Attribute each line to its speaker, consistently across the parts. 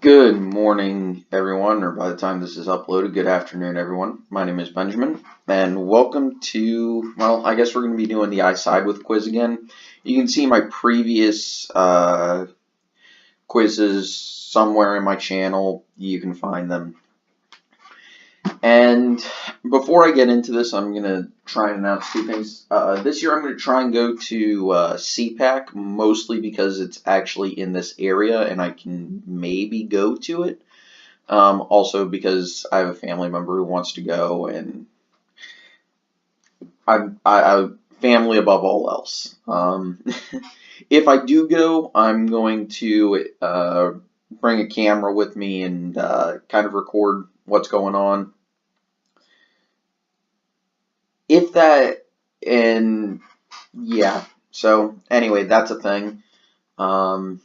Speaker 1: Good morning, everyone, or by the time this is uploaded, good afternoon, everyone. My name is Benjamin, and welcome to, well, I guess we're going to be doing the ISideWith quiz again. You can see my previous quizzes somewhere in my channel. You can find them. And before I get into this, I'm going to try and announce two things. This year I'm going to try and go to CPAC, mostly because it's actually in this area and I can maybe go to it. Also because I have a family member who wants to go, and I family above all else. If I do go, I'm going to bring a camera with me and kind of record what's going on. If that, and yeah, so anyway, that's a thing. And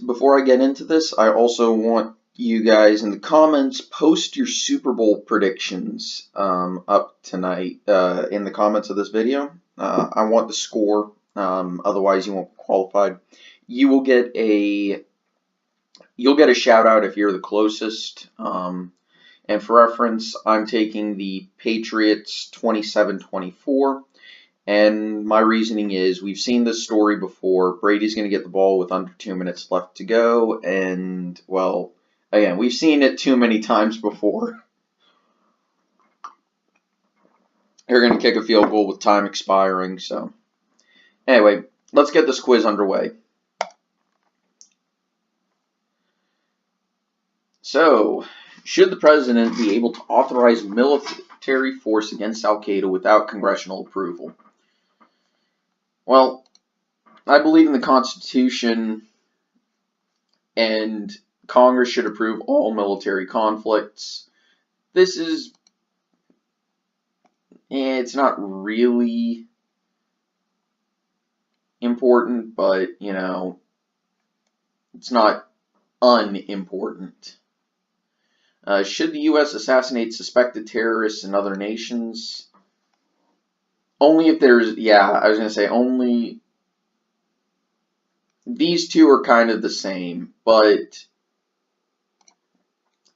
Speaker 1: before I get into this, I also want you guys in the comments, post your Super Bowl predictions up tonight in the comments of this video. I want the score, otherwise you won't be qualified. You'll get a shout out if you're the closest. And for reference, I'm taking the Patriots 27-24. And my reasoning is, we've seen this story before. Brady's going to get the ball with under 2 minutes left to go. And, well, again, we've seen it too many times before. They're going to kick a field goal with time expiring. So, anyway, let's get this quiz underway. So, should the president be able to authorize military force against Al-Qaeda without congressional approval? Well, I believe in the Constitution, and Congress should approve all military conflicts. This is, it's not really important, but, you know, it's not unimportant. Should the U.S. assassinate suspected terrorists in other nations? Only if there's, yeah, I was going to say only, these two are kind of the same, but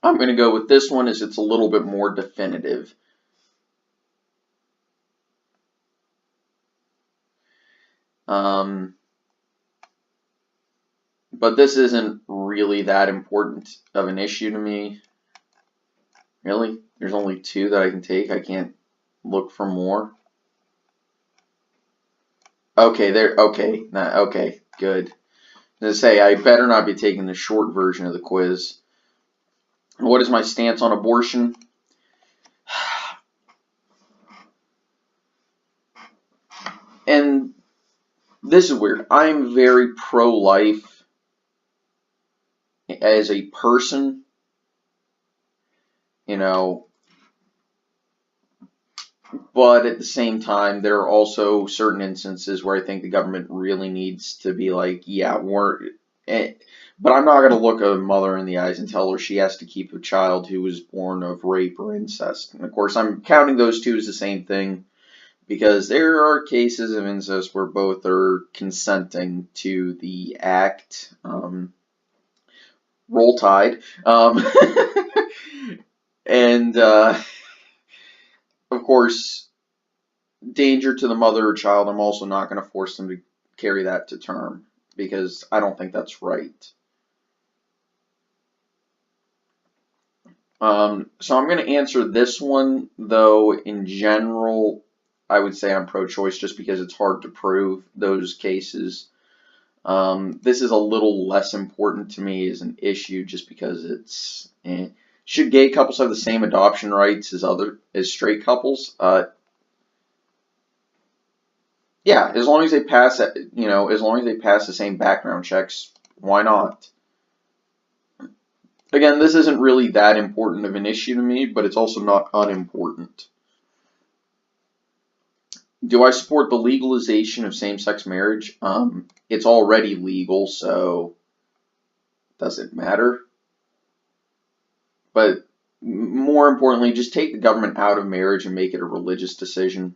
Speaker 1: I'm going to go with this one as it's a little bit more definitive. But this isn't really that important of an issue to me. Really? There's only two that I can take? I can't look for more? Okay, there. Okay, okay, good. To say, I better not be taking the short version of the quiz. What is my stance on abortion? And this is weird. I'm very pro-life as a person, you know, but at the same time, there are also certain instances where I think the government really needs to be like, yeah, but I'm not going to look a mother in the eyes and tell her she has to keep a child who was born of rape or incest. And of course, I'm counting those two as the same thing, because there are cases of incest where both are consenting to the act. Roll Tide. And of course, danger to the mother or child, I'm also not going to force them to carry that to term, because I don't think that's right. So I'm going to answer this one, though in general, I would say I'm pro-choice just because it's hard to prove those cases. This is a little less important to me as an issue just because it's, should gay couples have the same adoption rights as straight couples? Yeah, as long as they pass, you know, as long as they pass the same background checks, why not? Again, this isn't really that important of an issue to me, but it's also not unimportant. Do I support the legalization of same-sex marriage? It's already legal, so does it matter? But more importantly, just take the government out of marriage and make it a religious decision.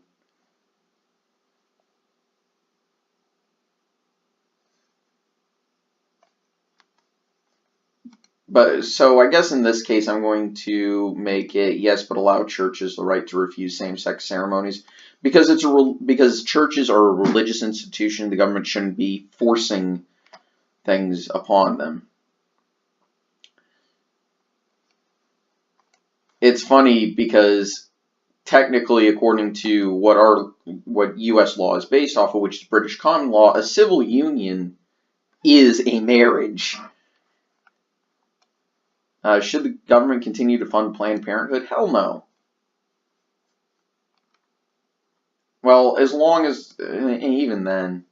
Speaker 1: But so I guess in this case I'm going to make it yes, but allow churches the right to refuse same-sex ceremonies because because churches are a religious institution. The government shouldn't be forcing things upon them. It's funny because technically, according to what U.S. law is based off of, which is British common law, a civil union is a marriage. Should the government continue to fund Planned Parenthood? Hell no. Well, as long as, even then,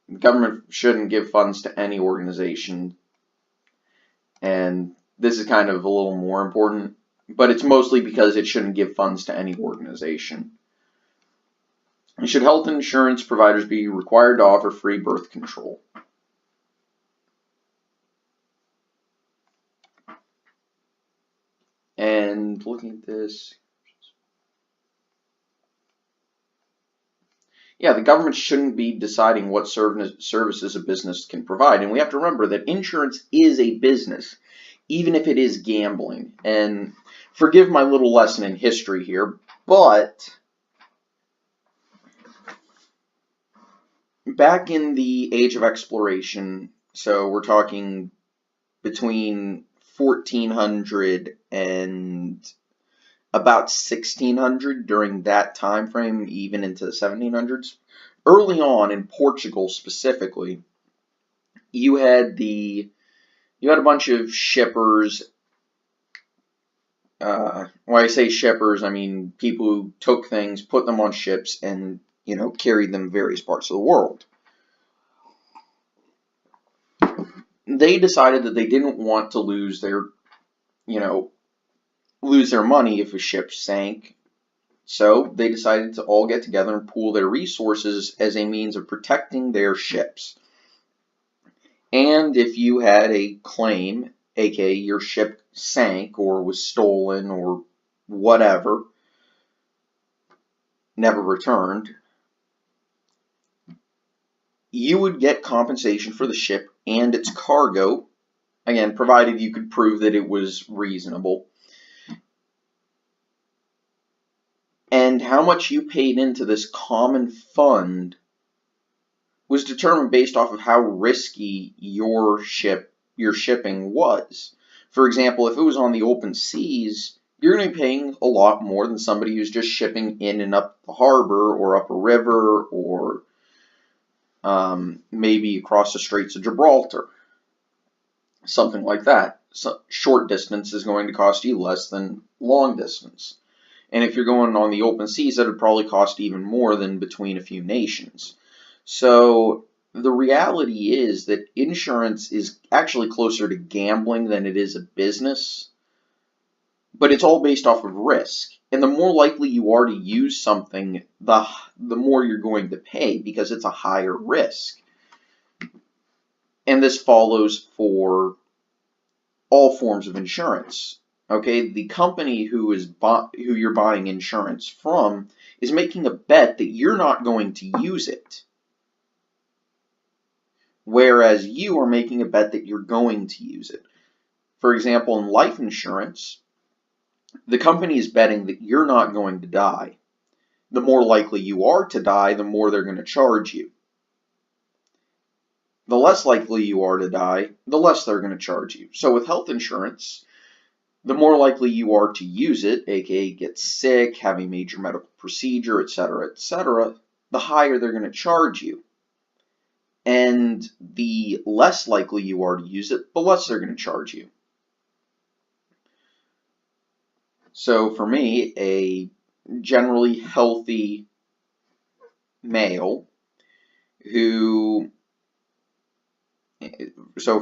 Speaker 1: the government shouldn't give funds to any organization. And this is kind of a little more important, but it's mostly because it shouldn't give funds to any organization. Should health insurance providers be required to offer free birth control? And looking at this, yeah, the government shouldn't be deciding what services a business can provide. And we have to remember that insurance is a business, even if it is gambling. And forgive my little lesson in history here, but back in the age of exploration, so we're talking between 1400 and about 1600, during that time frame, even into the 1700s. Early on in Portugal specifically, you had a bunch of shippers. When I say shippers, I mean people who took things, put them on ships, and carried them various parts of the world. They decided that they didn't want to lose their money if a ship sank. So they decided to all get together and pool their resources as a means of protecting their ships. And if you had a claim, aka your ship sank or was stolen or whatever, never returned, you would get compensation for the ship and its cargo, again, provided you could prove that it was reasonable. And how much you paid into this common fund was determined based off of how risky your shipping was. For example, if it was on the open seas, you're going to be paying a lot more than somebody who's just shipping in and up the harbor or up a river or maybe across the Straits of Gibraltar. Something like that. So short distance is going to cost you less than long distance. And if you're going on the open seas, that would probably cost even more than between a few nations. So the reality is that insurance is actually closer to gambling than it is a business, but it's all based off of risk. And the more likely you are to use something, the more you're going to pay because it's a higher risk. And this follows for all forms of insurance. Okay, the company who you're buying insurance from is making a bet that you're not going to use it, whereas you are making a bet that you're going to use it. For example, in life insurance, the company is betting that you're not going to die. The more likely you are to die, the more they're going to charge you. The less likely you are to die, the less they're going to charge you. So with health insurance, the more likely you are to use it, aka get sick, have a major medical procedure, etc., the higher they're going to charge you. And the less likely you are to use it, the less they're going to charge you. So for me, a generally healthy male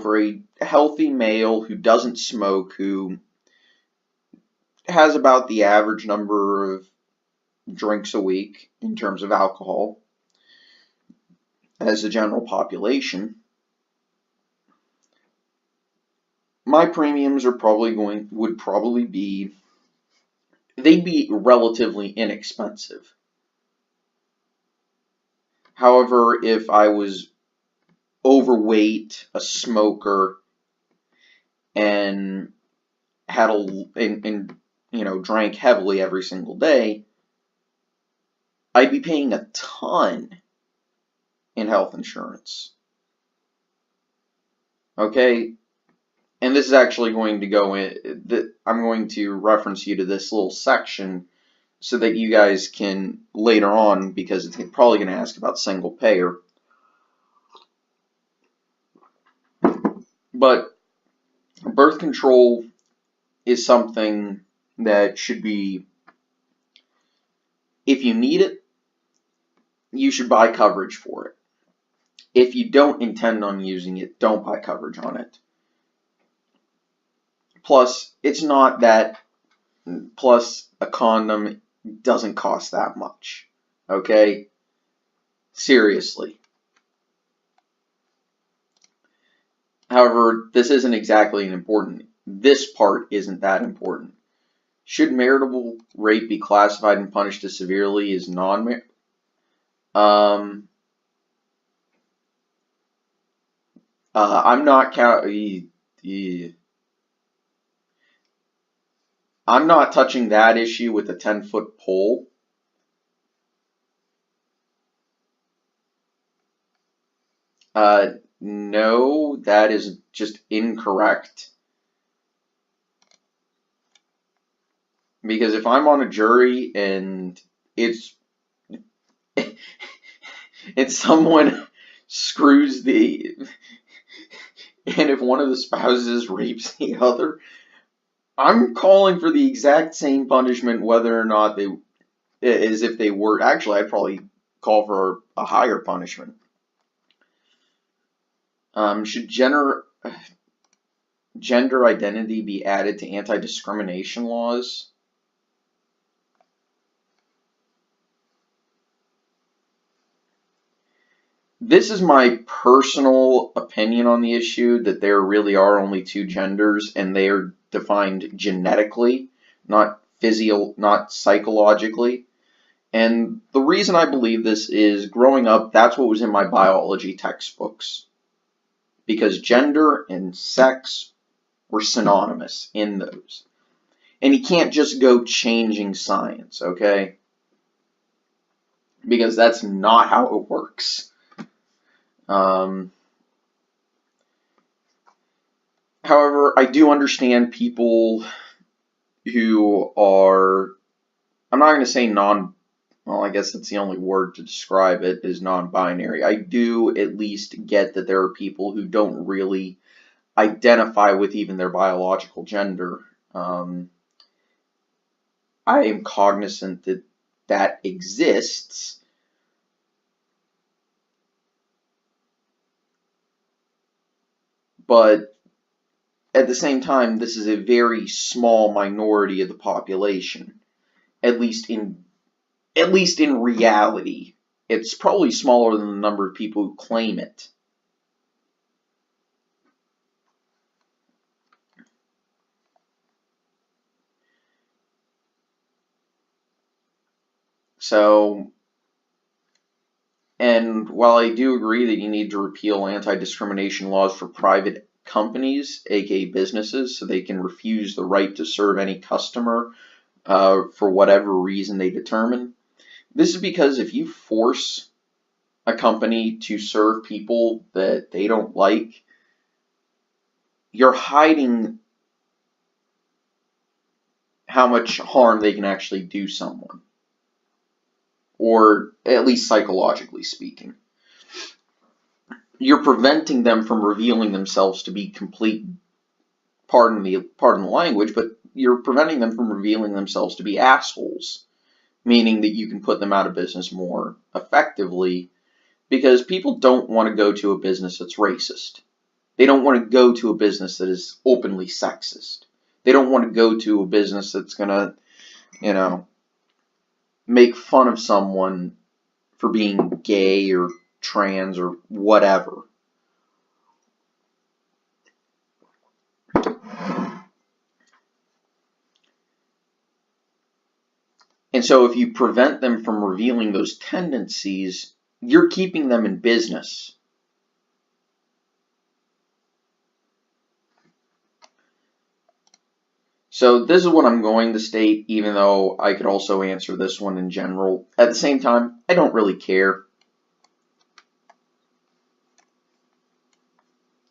Speaker 1: for a healthy male who doesn't smoke, who has about the average number of drinks a week in terms of alcohol as the general population, my premiums would probably be relatively inexpensive. However, if I was overweight, a smoker, and had drank heavily every single day, I'd be paying a ton in health insurance. Okay? And this is actually going to go in, I'm going to reference you to this little section so that you guys can later on, because it's probably going to ask about single payer. But birth control is something that should be, if you need it, you should buy coverage for it. If you don't intend on using it, don't buy coverage on it. Plus, it's not that, plus a condom doesn't cost that much. Okay? Seriously. However, this isn't exactly this part isn't that important. Should marital rape be classified and punished as severely as non-marital? I'm not I'm not touching that issue with a 10-foot pole. No, that is just incorrect. Because if I'm on a jury and it's someone screws and if one of the spouses rapes the other, I'm calling for the exact same punishment whether or not as if they were. Actually, I'd probably call for a higher punishment. Should gender identity be added to anti-discrimination laws? This is my personal opinion on the issue, that there really are only two genders and they are defined genetically, not psychologically. And the reason I believe this is, growing up, that's what was in my biology textbooks. Because gender and sex were synonymous in those. And you can't just go changing science, okay? Because that's not how it works. However, I do understand people who are, I'm not going to say well, I guess that's the only word to describe it, is non-binary. I do at least get that there are people who don't really identify with even their biological gender. I am cognizant that that exists. But at the same time, this is a very small minority of the population. At least in reality. It's probably smaller than the number of people who claim it. So, and while I do agree that you need to repeal anti-discrimination laws for private companies, aka businesses, so they can refuse the right to serve any customer for whatever reason they determine, this is because if you force a company to serve people that they don't like, you're hiding how much harm they can actually do someone. Or at least psychologically speaking. You're preventing them from revealing themselves to be complete, pardon the language, but you're preventing them from revealing themselves to be assholes. Meaning that you can put them out of business more effectively, because people don't want to go to a business that's racist. They don't want to go to a business that is openly sexist. They don't want to go to a business that's going to, make fun of someone for being gay or trans or whatever. And so if you prevent them from revealing those tendencies, you're keeping them in business. So this is what I'm going to state, even though I could also answer this one in general. At the same time, I don't really care.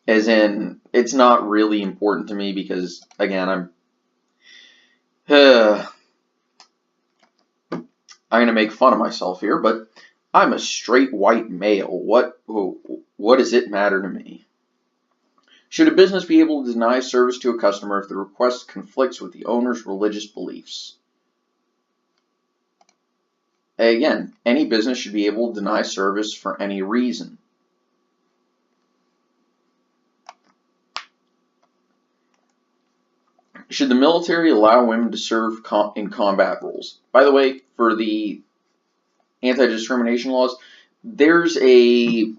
Speaker 1: As in, it's not really important to me because, again, I'm going to make fun of myself here, but I'm a straight white male. What does it matter to me? Should a business be able to deny service to a customer if the request conflicts with the owner's religious beliefs? Again, any business should be able to deny service for any reason. Should the military allow women to serve in combat roles? By the way, for the anti-discrimination laws, there's a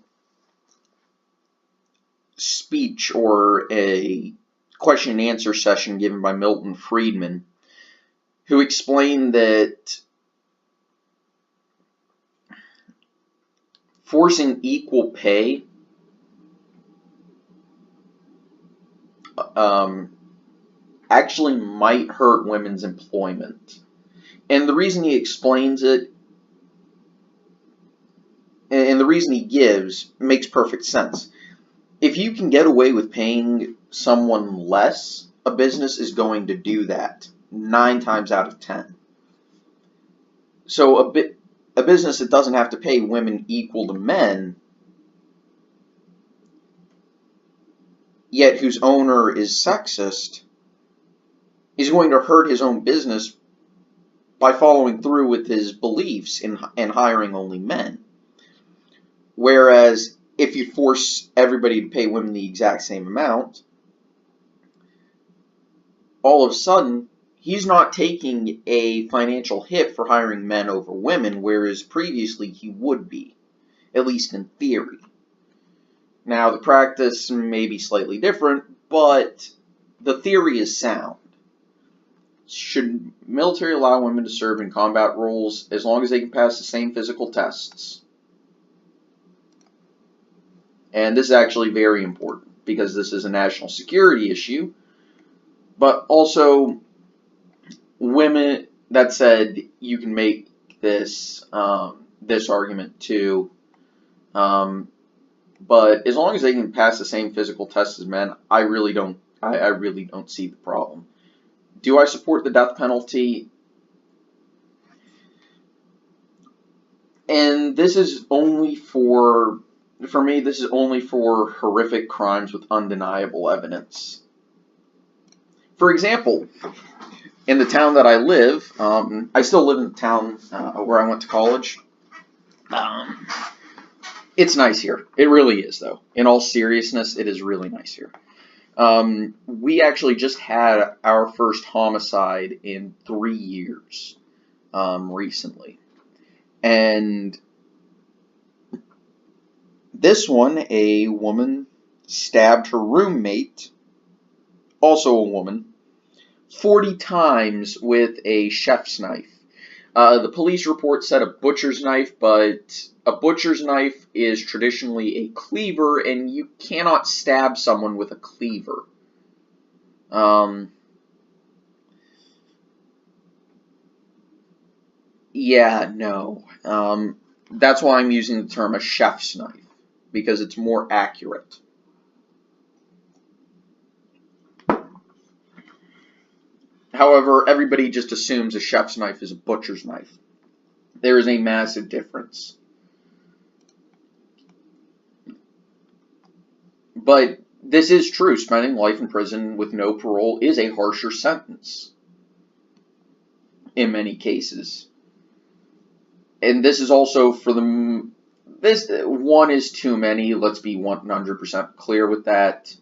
Speaker 1: speech or a question and answer session given by Milton Friedman, who explained that forcing equal pay actually might hurt women's employment. And the reason he explains it, and the reason he gives, makes perfect sense. If you can get away with paying someone less, a business is going to do that 9 times out of 10. So a business that doesn't have to pay women equal to men, yet whose owner is sexist, is going to hurt his own business by following through with his beliefs and hiring only men. Whereas if you force everybody to pay women the exact same amount, all of a sudden he's not taking a financial hit for hiring men over women, whereas previously he would be, at least in theory. Now, the practice may be slightly different, but the theory is sound. Should military allow women to serve in combat roles as long as they can pass the same physical tests? And this is actually very important because this is a national security issue. But also, women, that said, you can make this this argument too. But as long as they can pass the same physical tests as men, I really don't see the problem. Do I support the death penalty? And this is only for me, this is only for horrific crimes with undeniable evidence. For example, in the town that I live, I still live in the town where I went to college. It's nice here. It really is, though. In all seriousness, it is really nice here. We actually just had our first homicide in 3 years recently. And this one, a woman stabbed her roommate, also a woman, 40 times with a chef's knife. The police report said a butcher's knife, but a butcher's knife is traditionally a cleaver, and you cannot stab someone with a cleaver. Yeah, no. That's why I'm using the term a chef's knife, because it's more accurate. However, everybody just assumes a chef's knife is a butcher's knife. There is a massive difference. But this is true. Spending life in prison with no parole is a harsher sentence in many cases. And this is also for this one is too many. Let's be 100% clear with that.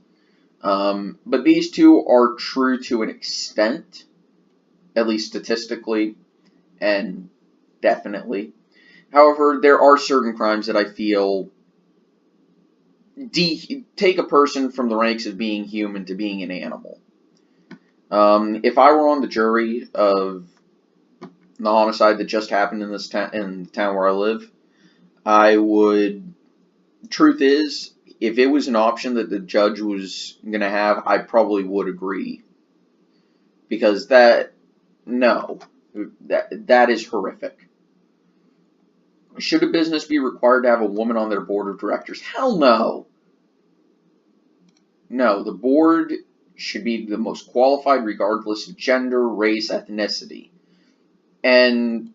Speaker 1: But these two are true to an extent, at least statistically, and definitely. However, there are certain crimes that I feel take a person from the ranks of being human to being an animal. If I were on the jury of the homicide that just happened in this in the town where I live, I would. Truth is, if it was an option that the judge was going to have, I probably would agree because that is horrific. Should a business be required to have a woman on their board of directors? Hell no. No, the board should be the most qualified regardless of gender, race, ethnicity. And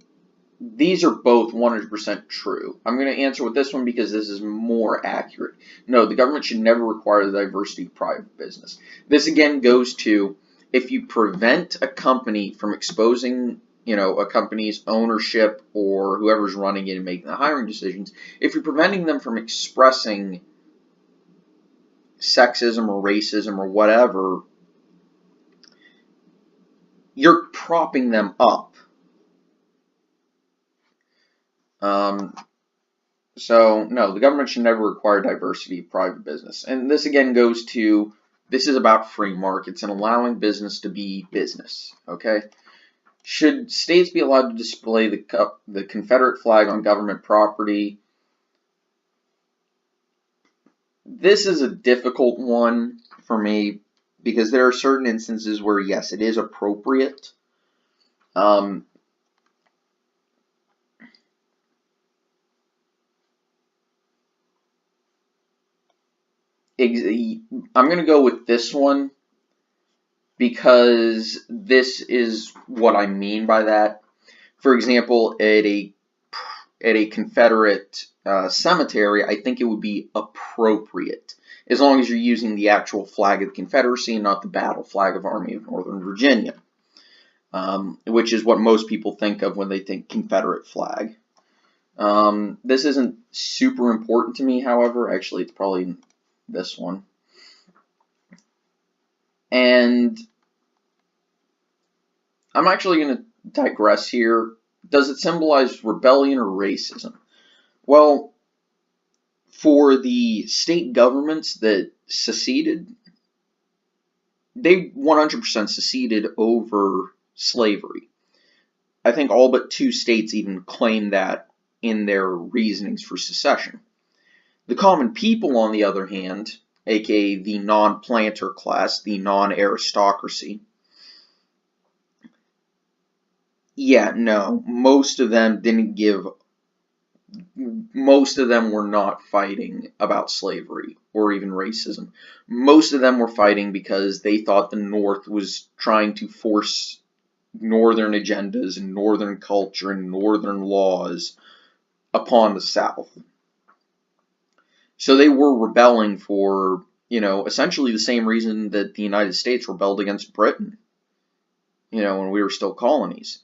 Speaker 1: these are both 100% true. I'm going to answer with this one because this is more accurate. No, the government should never require the diversity of private business. This again goes to, if you prevent a company from exposing, a company's ownership or whoever's running it and making the hiring decisions, if you're preventing them from expressing sexism or racism or whatever, you're propping them up. So, no, the government should never require diversity of private business. And this again goes to, this is about free markets and allowing business to be business, okay? Should states be allowed to display the Confederate flag on government property? This is a difficult one for me because there are certain instances where, yes, it is appropriate. I'm going to go with this one because this is what I mean by that. For example, at a Confederate cemetery, I think it would be appropriate, as long as you're using the actual flag of the Confederacy and not the battle flag of Army of Northern Virginia, which is what most people think of when they think Confederate flag. This isn't super important to me, however. Actually, it's probably this one. And I'm actually going to digress here. Does it symbolize rebellion or racism? Well, for the state governments that seceded, they 100% seceded over slavery. I think all but 2 states even claim that in their reasonings for secession. The common people, on the other hand, aka the non-planter class, the non-aristocracy, yeah, no, most of them were not fighting about slavery or even racism. Most of them were fighting because they thought the North was trying to force Northern agendas and Northern culture and Northern laws upon the South. So they were rebelling for, essentially the same reason that the United States rebelled against Britain, when we were still colonies.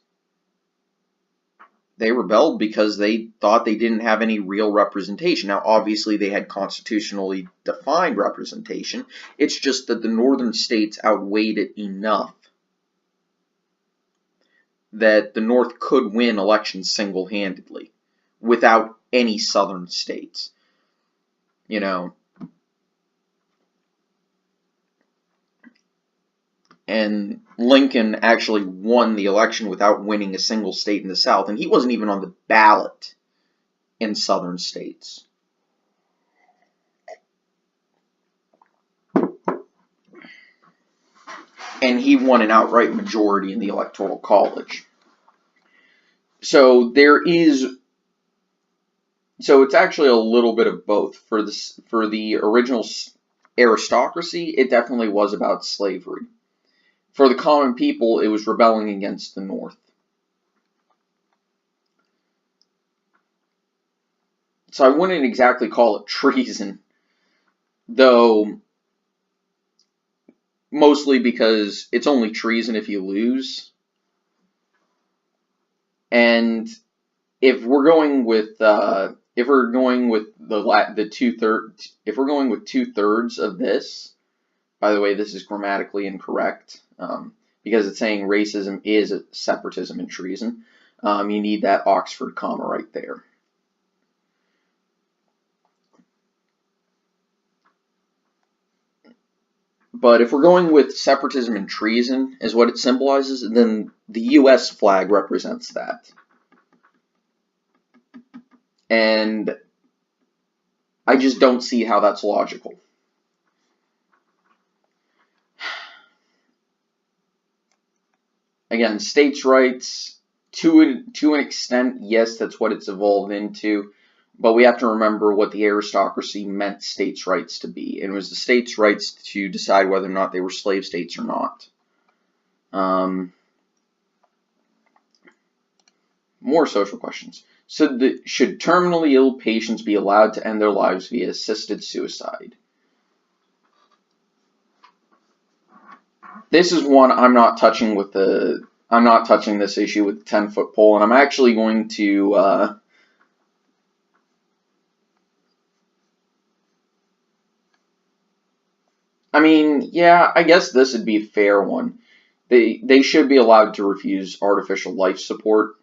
Speaker 1: They rebelled because they thought they didn't have any real representation. Now, obviously, they had constitutionally defined representation. It's just that the northern states outweighed it enough that the North could win elections single-handedly without any southern states. And Lincoln actually won the election without winning a single state in the South, and he wasn't even on the ballot in southern states. And he won an outright majority in the Electoral College. So it's actually a little bit of both. For the original aristocracy, it definitely was about slavery. For the common people, it was rebelling against the North. So I wouldn't exactly call it treason, though mostly because it's only treason if you lose. And if we're going with the 2/3, if we're going with 2/3 of this, by the way, this is grammatically incorrect because it's saying racism is separatism and treason. You need that Oxford comma right there. But if we're going with separatism and treason as what it symbolizes, then the U.S. flag represents that. And I just don't see how that's logical. again, states' rights, to an extent, yes, that's what it's evolved into. But we have to remember what the aristocracy meant states' rights to be. And it was the states' rights to decide whether or not they were slave states or not. More social questions. So should terminally ill patients be allowed to end their lives via assisted suicide? This is one I'm not touching with I'm not touching this issue with the 10-foot pole, and I'm actually going to I mean, yeah, I guess this would be a fair one. They should be allowed to refuse artificial life support.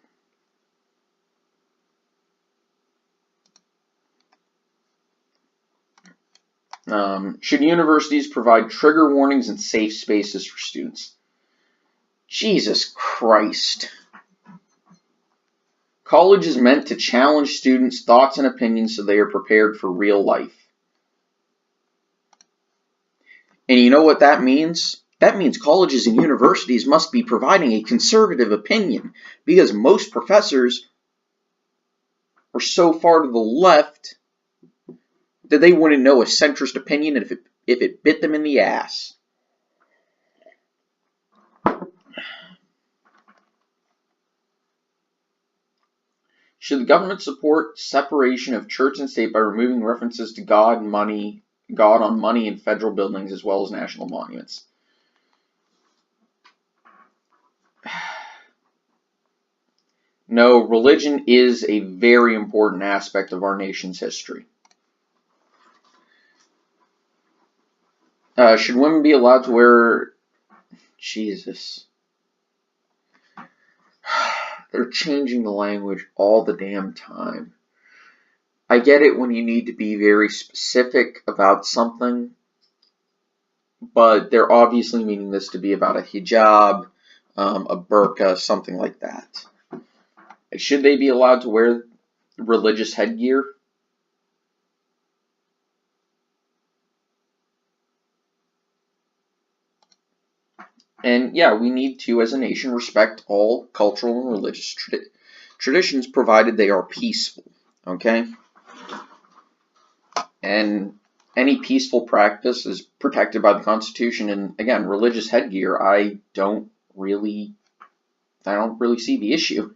Speaker 1: Should universities provide trigger warnings and safe spaces for students? Jesus Christ. College is meant to challenge students' thoughts and opinions so they are prepared for real life. And you know what that means? That means colleges and universities must be providing a conservative opinion, because most professors are so far to the left that they wouldn't know a centrist opinion if it bit them in the ass. Should the government support separation of church and state by removing references to God on money in federal buildings as well as national monuments? No, religion is a very important aspect of our nation's history. Should women be allowed to wear... Jesus. They're changing the language all the damn time. I get it when you need to be very specific about something, but they're obviously meaning this to be about a hijab, a burqa, something like that. Should they be allowed to wear religious headgear? And yeah, we need to, as a nation, respect all cultural and religious traditions, provided they are peaceful, okay? And any peaceful practice is protected by the Constitution. And again, religious headgear, I don't really see the issue.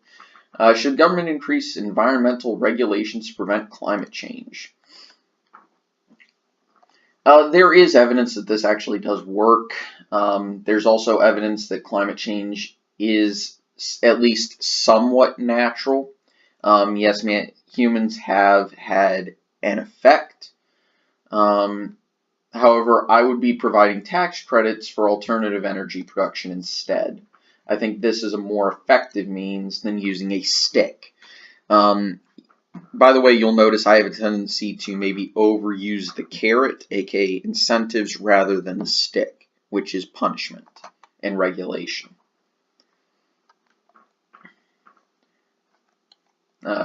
Speaker 1: Should government increase environmental regulations to prevent climate change? There is evidence that this actually does work. There's also evidence that climate change is at least somewhat natural. Yes, humans have had an effect. However, I would be providing tax credits for alternative energy production instead. I think this is a more effective means than using a stick. By the way, you'll notice I have a tendency to maybe overuse the carrot, aka incentives, rather than the stick, which is punishment and regulation.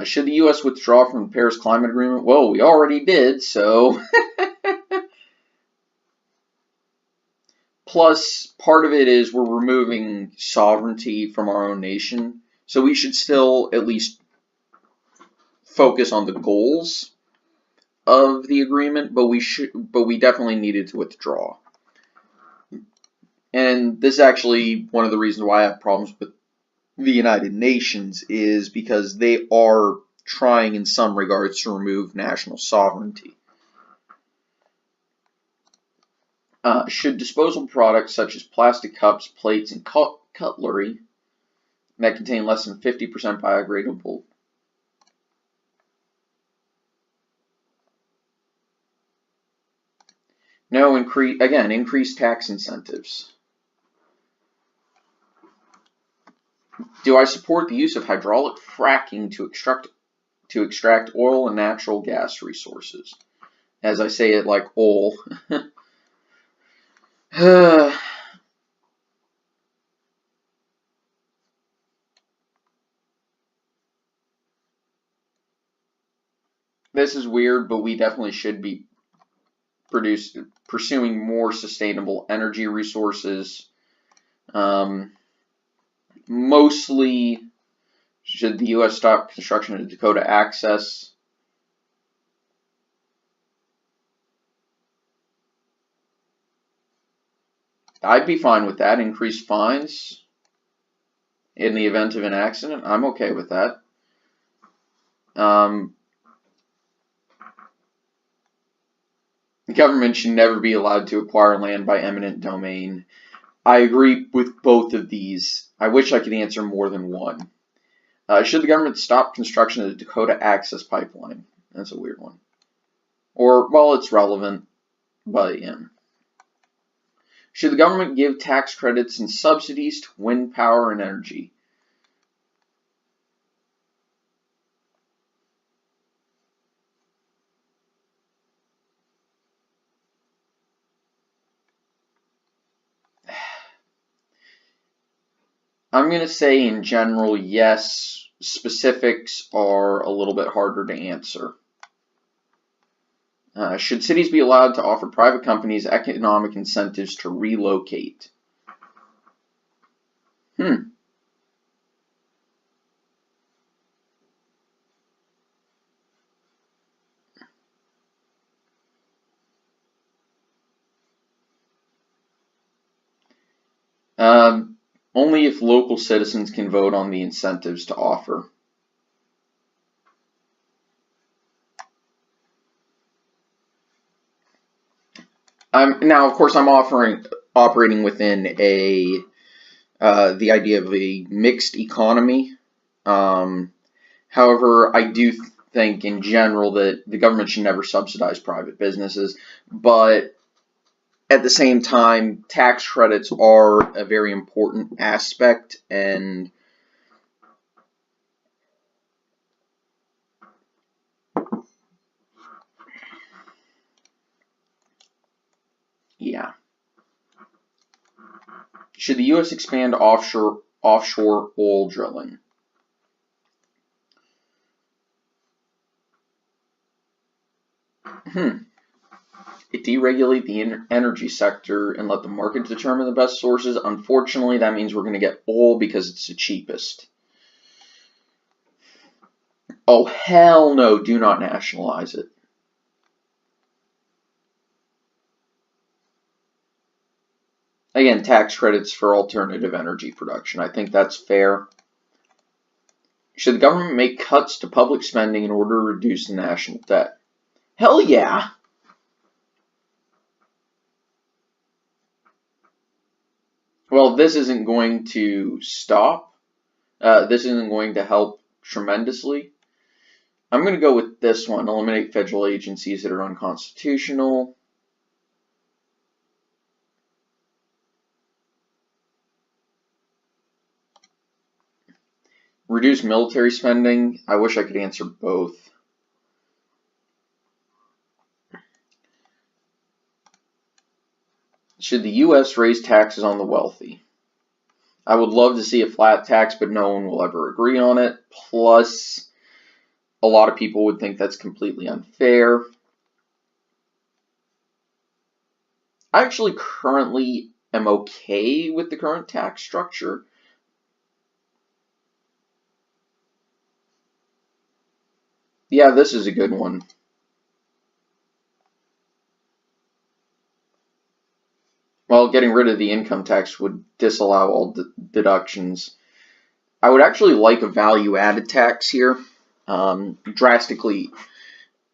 Speaker 1: Should the U.S. withdraw from the Paris Climate Agreement? Well, we already did, so... Plus, part of it is we're removing sovereignty from our own nation, so we should still at least focus on the goals of the agreement, but we definitely needed to withdraw. And this is actually one of the reasons why I have problems with the United Nations, is because they are trying in some regards to remove national sovereignty. Should disposable products such as plastic cups, plates, and cutlery that contain less than 50% biodegradable increase tax incentives. Do I support the use of hydraulic fracking to extract oil and natural gas resources? As I say it like oil. This is weird, but we definitely should be pursuing more sustainable energy resources. Mostly, should the U.S. stop construction of Dakota Access? I'd be fine with that. Increase fines in the event of an accident. I'm okay with that. The government should never be allowed to acquire land by eminent domain. I agree with both of these. I wish I could answer more than one. Should the government stop construction of the Dakota Access Pipeline? That's a weird one. Or, well, it's relevant, but yeah. Should the government give tax credits and subsidies to wind power and energy? I'm going to say in general, yes. Specifics are a little bit harder to answer. Should cities be allowed to offer private companies economic incentives to relocate? Only if local citizens can vote on the incentives to offer. Now, of course, I'm operating within the idea of a mixed economy. However, I do think in general that the government should never subsidize private businesses, but at the same time, tax credits are a very important aspect, and yeah. Should the U.S. expand offshore oil drilling? Deregulate the energy sector and let the market determine the best sources. Unfortunately, that means we're going to get oil because it's the cheapest. Oh, hell no, do not nationalize it. Again, tax credits for alternative energy production. I think that's fair. Should the government make cuts to public spending in order to reduce the national debt? Hell yeah. Well, this isn't going to stop. This isn't going to help tremendously. I'm going to go with this one. Eliminate federal agencies that are unconstitutional. Reduce military spending. I wish I could answer both. Should the U.S. raise taxes on the wealthy? I would love to see a flat tax, but no one will ever agree on it. Plus, a lot of people would think that's completely unfair. I actually currently am okay with the current tax structure. Yeah, this is a good one. Well, getting rid of the income tax would disallow all deductions. I would actually like a value-added tax here, drastically,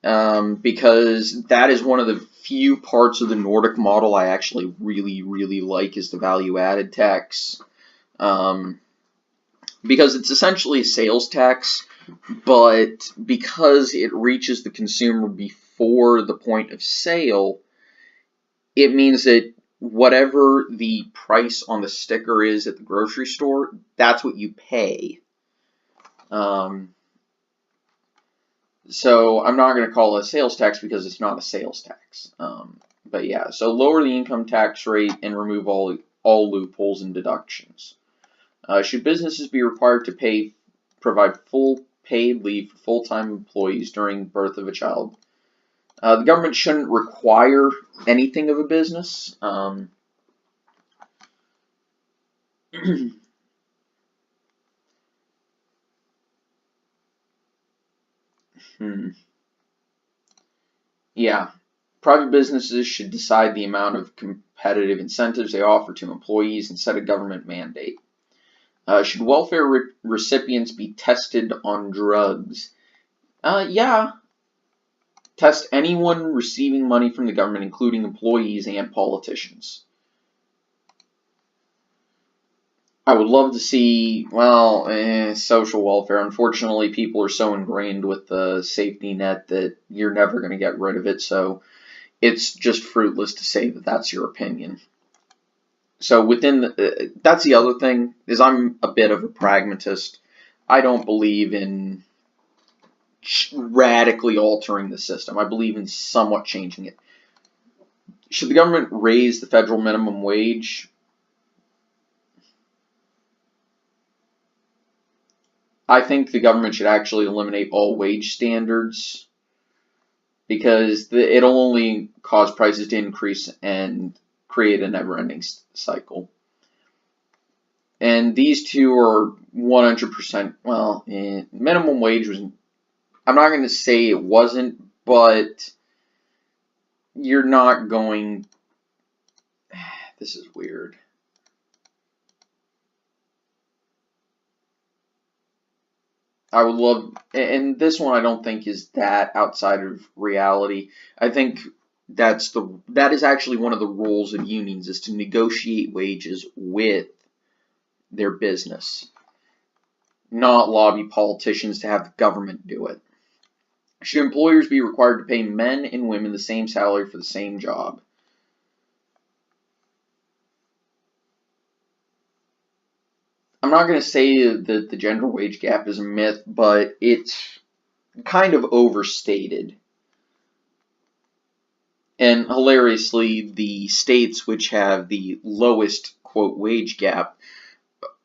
Speaker 1: because that is one of the few parts of the Nordic model I actually really like, is the value-added tax. Because it's essentially a sales tax, but because it reaches the consumer before the point of sale, it means that whatever the price on the sticker is at the grocery store, that's what you pay. So I'm not going to call it a sales tax because it's not a sales tax. But yeah, so lower the income tax rate and remove all loopholes and deductions. Should businesses be required to provide full paid leave for full-time employees during birth of a child? The government shouldn't require anything of a business. Yeah. Private businesses should decide the amount of competitive incentives they offer to employees instead of government mandate. Should welfare recipients be tested on drugs? Yeah. Test anyone receiving money from the government, including employees and politicians. I would love to see, social welfare. Unfortunately, people are so ingrained with the safety net that you're never going to get rid of it, so it's just fruitless to say that that's your opinion. So that's the other thing, is I'm a bit of a pragmatist. I don't believe in radically altering the system. I believe in somewhat changing it. Should the government raise the federal minimum wage? I think the government should actually eliminate all wage standards, because it'll only cause prices to increase and create a never-ending cycle. And these two are 100%, minimum wage was, I'm not going to say it wasn't, but you're not going, this is weird. I would love, and this one I don't think is that outside of reality. I think that is actually one of the roles of unions, is to negotiate wages with their business, not lobby politicians to have the government do it. Should employers be required to pay men and women the same salary for the same job? I'm not going to say that the gender wage gap is a myth, but it's kind of overstated. And hilariously, the states which have the lowest, quote, wage gap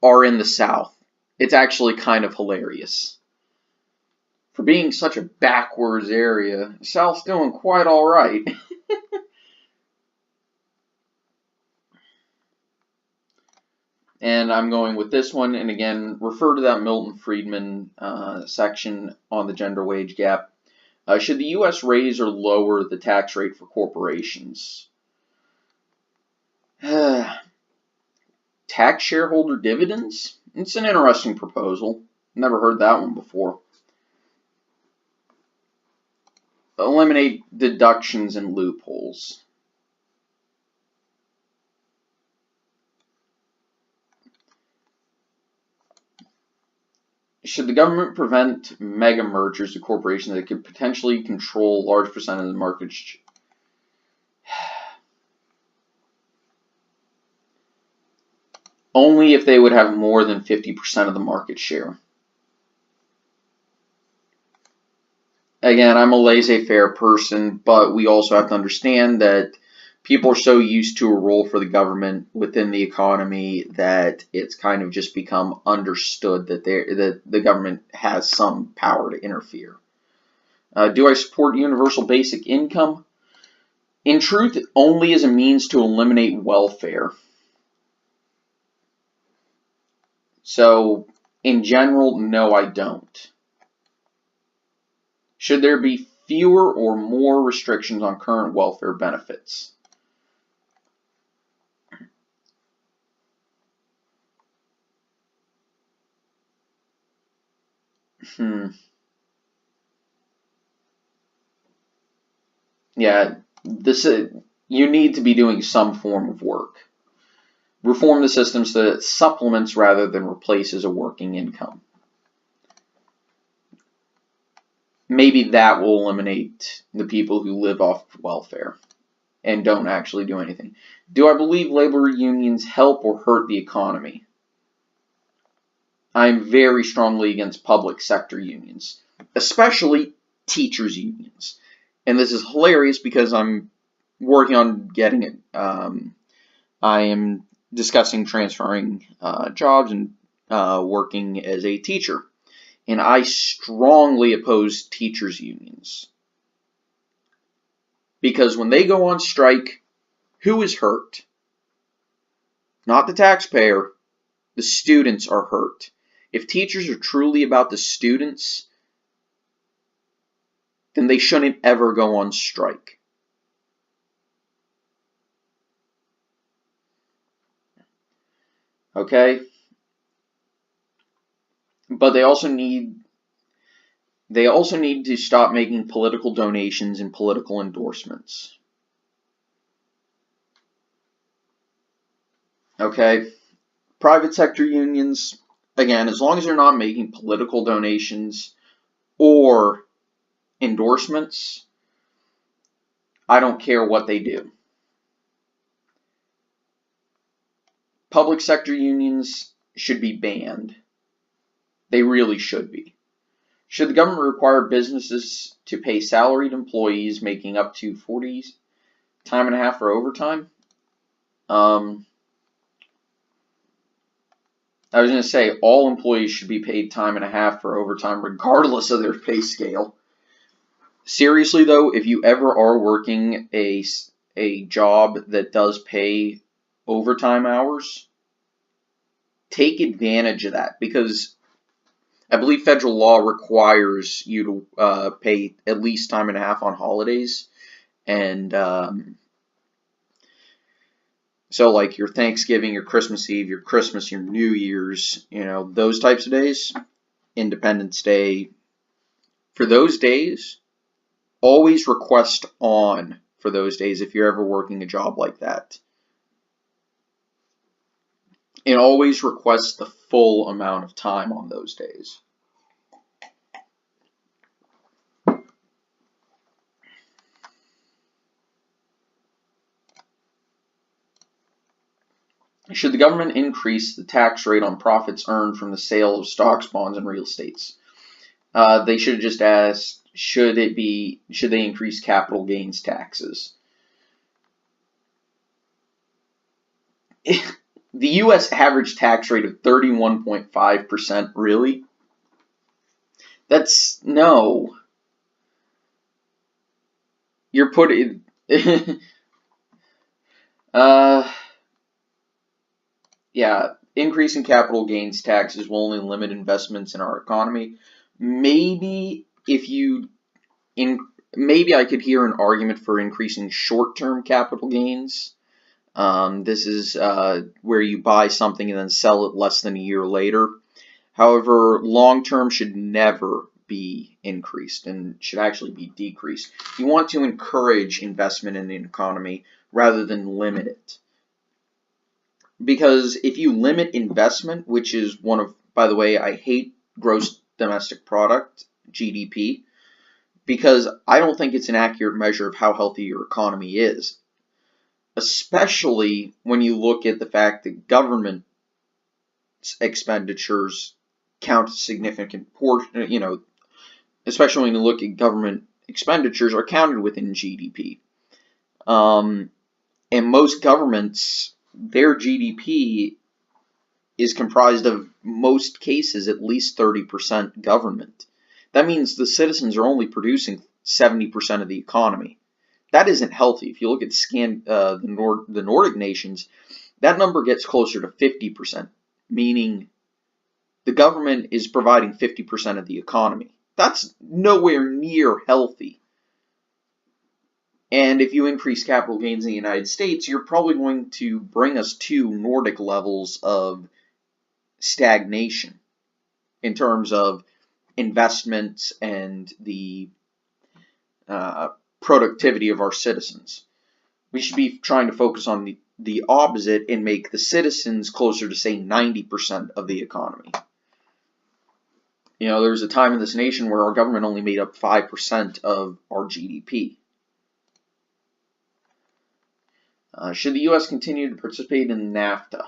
Speaker 1: are in the South. It's actually kind of hilarious. For being such a backwards area, the South's doing quite all right. And I'm going with this one, and again, refer to that Milton Friedman section on the gender wage gap. Should the U.S. raise or lower the tax rate for corporations? Tax shareholder dividends? It's an interesting proposal. Never heard that one before. Eliminate deductions and loopholes. Should the government prevent mega mergers of corporations that could potentially control a large percent of the market? Only if they would have more than 50% of the market share. Again, I'm a laissez-faire person, but we also have to understand that people are so used to a role for the government within the economy that it's kind of just become understood that the government has some power to interfere. Do I support universal basic income? In truth, only as a means to eliminate welfare. So, in general, no, I don't. Should there be fewer or more restrictions on current welfare benefits? Yeah, you need to be doing some form of work. Reform the system so that it supplements rather than replaces a working income. Maybe that will eliminate the people who live off welfare and don't actually do anything. Do I believe labor unions help or hurt the economy? I'm very strongly against public sector unions, especially teachers' unions. And this is hilarious because I'm working on getting it. I am discussing transferring jobs and working as a teacher. And I strongly oppose teachers' unions. Because when they go on strike, who is hurt? Not the taxpayer. The students are hurt. If teachers are truly about the students, then they shouldn't ever go on strike. Okay? But they also need to stop making political donations and political endorsements. Okay? Private sector unions, again, as long as they're not making political donations or endorsements, I don't care what they do. Public sector unions should be banned. They really should be. Should the government require businesses to pay salaried employees making up to 40 time and a half for overtime? I was going to say all employees should be paid time and a half for overtime regardless of their pay scale. Seriously though, if you ever are working a job that does pay overtime hours, take advantage of that, because I believe federal law requires you to pay at least time and a half on holidays. And so like your Thanksgiving, your Christmas Eve, your Christmas, your New Year's, those types of days, Independence Day, for those days, always request on for those days if you're ever working a job like that. And always request the full amount of time on those days. Should the government increase the tax rate on profits earned from the sale of stocks, bonds, and real estates? They should have just asked, should they increase capital gains taxes? The U.S. average tax rate of 31.5%, really? That's, no. You're putting, yeah, increasing capital gains taxes will only limit investments in our economy. Maybe maybe I could hear an argument for increasing short-term capital gains. This is where you buy something and then sell it less than a year later. However, long-term should never be increased and should actually be decreased. You want to encourage investment in the economy rather than limit it. Because if you limit investment, which is one of, by the way, I hate gross domestic product, GDP, because I don't think it's an accurate measure of how healthy your economy is. Especially when you look at the fact that government expenditures count a significant portion, especially when you look at government expenditures are counted within GDP. And most governments, their GDP is comprised of, most cases, at least 30% government. That means the citizens are only producing 70% of the economy. That isn't healthy. If you look at the Nordic nations, that number gets closer to 50%, meaning the government is providing 50% of the economy. That's nowhere near healthy. And if you increase capital gains in the United States, you're probably going to bring us to Nordic levels of stagnation in terms of investments and the productivity of our citizens. We should be trying to focus on the opposite and make the citizens closer to, say, 90% of the economy. There was a time in this nation where our government only made up 5% of our GDP. Should the U.S. continue to participate in NAFTA?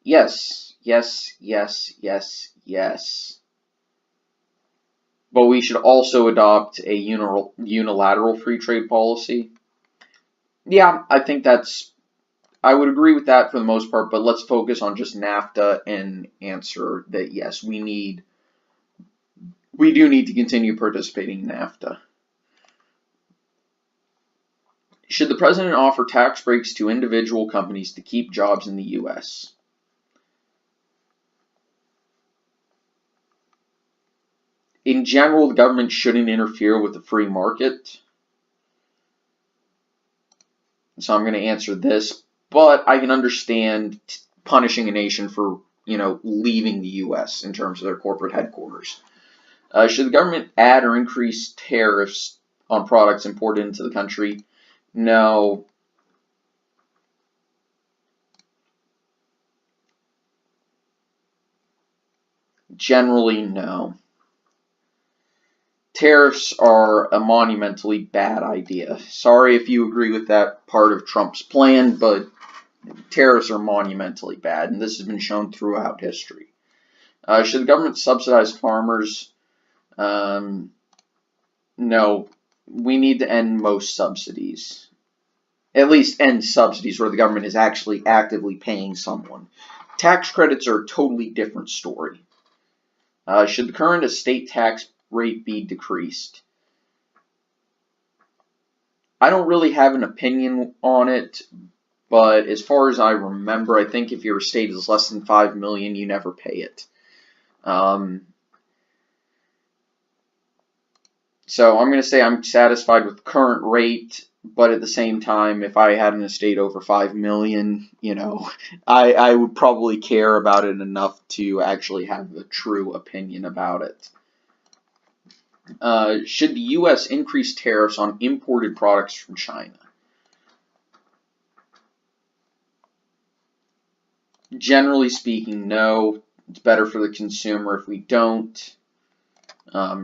Speaker 1: Yes, yes, yes, yes, yes. But we should also adopt a unilateral free trade policy. Yeah, I think I would agree with that for the most part, but let's focus on just NAFTA and answer that yes, we do need to continue participating in NAFTA. Should the president offer tax breaks to individual companies to keep jobs in the U.S.? In general, the government shouldn't interfere with the free market. So I'm going to answer this, but I can understand punishing a nation for, leaving the U.S. in terms of their corporate headquarters. Should the government add or increase tariffs on products imported into the country? No. Generally, no. Tariffs are a monumentally bad idea. Sorry if you agree with that part of Trump's plan, but tariffs are monumentally bad, and this has been shown throughout history. Should the government subsidize farmers? No. We need to end most subsidies. At least end subsidies where the government is actually actively paying someone. Tax credits are a totally different story. Should the current estate tax rate be decreased? I don't really have an opinion on it, but as far as I remember, I think if your estate is less than $5 million, you never pay it. So I'm going to say I'm satisfied with the current rate, but at the same time, if I had an estate over $5 million, I would probably care about it enough to actually have a true opinion about it. Should the U.S. increase tariffs on imported products from China? Generally speaking, no. It's better for the consumer if we don't.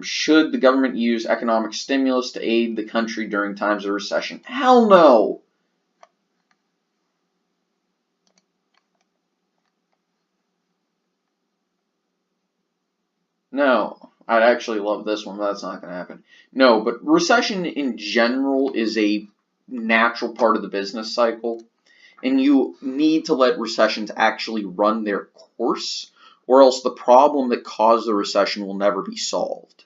Speaker 1: Should the government use economic stimulus to aid the country during times of recession? Hell no! No. I'd actually love this one, but that's not going to happen. No, but recession in general is a natural part of the business cycle, and you need to let recessions actually run their course, or else the problem that caused the recession will never be solved.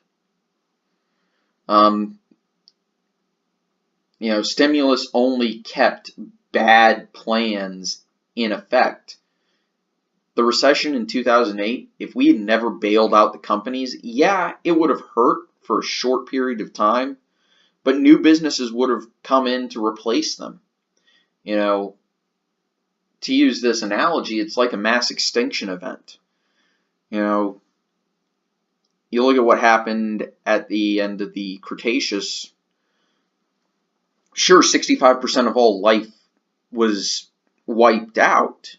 Speaker 1: Stimulus only kept bad plans in effect. The recession in 2008, if we had never bailed out the companies, yeah, it would have hurt for a short period of time, but new businesses would have come in to replace them. To use this analogy, it's like a mass extinction event. You look at what happened at the end of the Cretaceous. Sure, 65% of all life was wiped out,